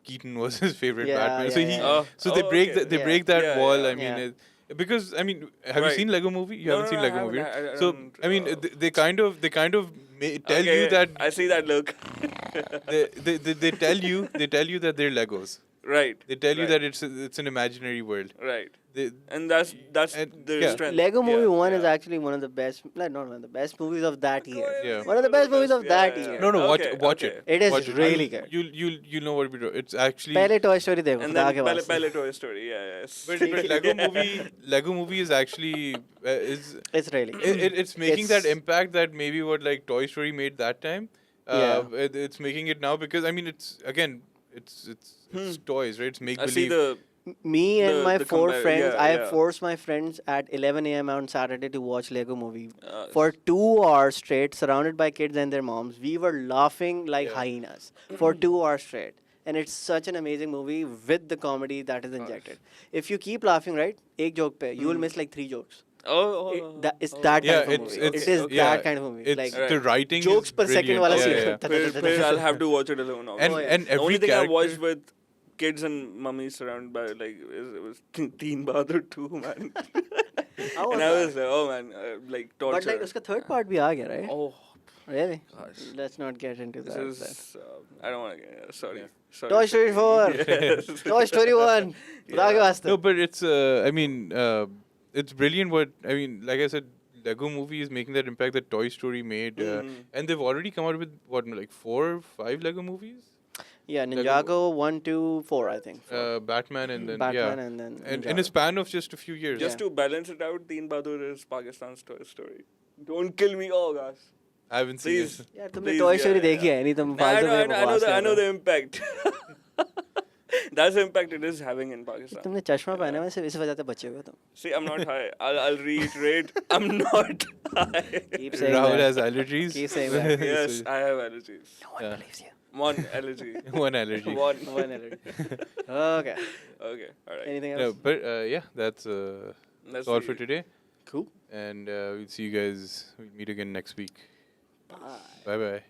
Keaton was his favorite Yeah, Batman. yeah, So he yeah. so they break okay. they Yeah. break that Yeah, wall. yeah. I mean, Yeah. because I mean, have you Right. seen Lego Movie? You No, haven't no, seen no, I Lego haven't. Movie. I So don't, I mean, they kind of tell Okay, you that I see that look. they tell you that they're Legos. Right. They tell you Right. that it's an imaginary world. Right. They, And that's And- the yeah. strength. Lego Movie Yeah, 1 is yeah. actually one of the best, like not one of the best movies of that year. Yeah. One of the best movies of that year. no, watch Okay, watch okay. it. It is Watch really good. You'll know what we do. It's actually. पहले Toy Story देखो And खुदा then के Pele, वास्ते. Pele Toy Story. Yeah, yes. But Lego movie is actually is It's really it's making that It's- impact that maybe what like Toy Story made that time. It's making it now because I mean it's again it's toys, right? It's make I see believe. Me and the- my the four compar- friends, yeah, I yeah. forced my friends at 11 a.m. on Saturday to watch Lego Movie. Uh, For 2 hours straight, surrounded by kids and their moms, we were laughing like Yeah. hyenas for 2 hours straight. And it's such an amazing movie with the comedy that is injected. If you keep laughing, right, एक joke pe, you will miss like 3 jokes. It's that Yeah, kind of it's- movie. it's- It is yeah, that kind of movie. It's Like Right. the writing. jokes is per second brilliant. wala Yeah, scene. yeah. Phir I'll have to watch it alone. And Oh, yeah. and the every only thing character. I watched with kids and mummies surrounded by like it was Teen Bahadur 2, man. How was And I that? was like, oh man, like torture. But like उसका third part भी आ गया, right? Oh, Really? gosh. Let's not get into This that. is I don't want to get sorry. Yeah. Sorry. Toy Story 4. Yes. Toy Story 1. खुदा के वास्ते. No, but it's I mean it's brilliant. What I mean, like I said, Lego Movie is making that impact that Toy Story made, and they've already come out with what like 4 or 5 Lego movies. Yeah, Ninjago 1, 2, 4, I think. Batman and then Batman yeah, and then and in Ninjago. a span of just a few years. Just to balance it out, Teen Bahadur is Pakistan's Toy Story. Don't kill me, oh gosh. I haven't seen Please. it. यार तुमने Please, Toy yeah, Story yeah. देखी है नहीं तुम I फालतू know, में I know, बकवास I कर know रहे the impact. That's the impact it is having in हो. Pakistan. तुमने चश्मा पहना है सिर्फ इस वजह से बचे हुए हो तुम. See, I'm not high. I'll reiterate, I'm not high. Keep saying Rahul that. has allergies. Keep saying that. Yes, I have allergies. No one Yeah. believes you. One allergy. One allergy. One. One allergy. Okay. Okay. All right. Anything No, else? but yeah, that's That's all the- for today. Cool. And we'll see you guys. We'll meet again next week. Bye. Bye bye.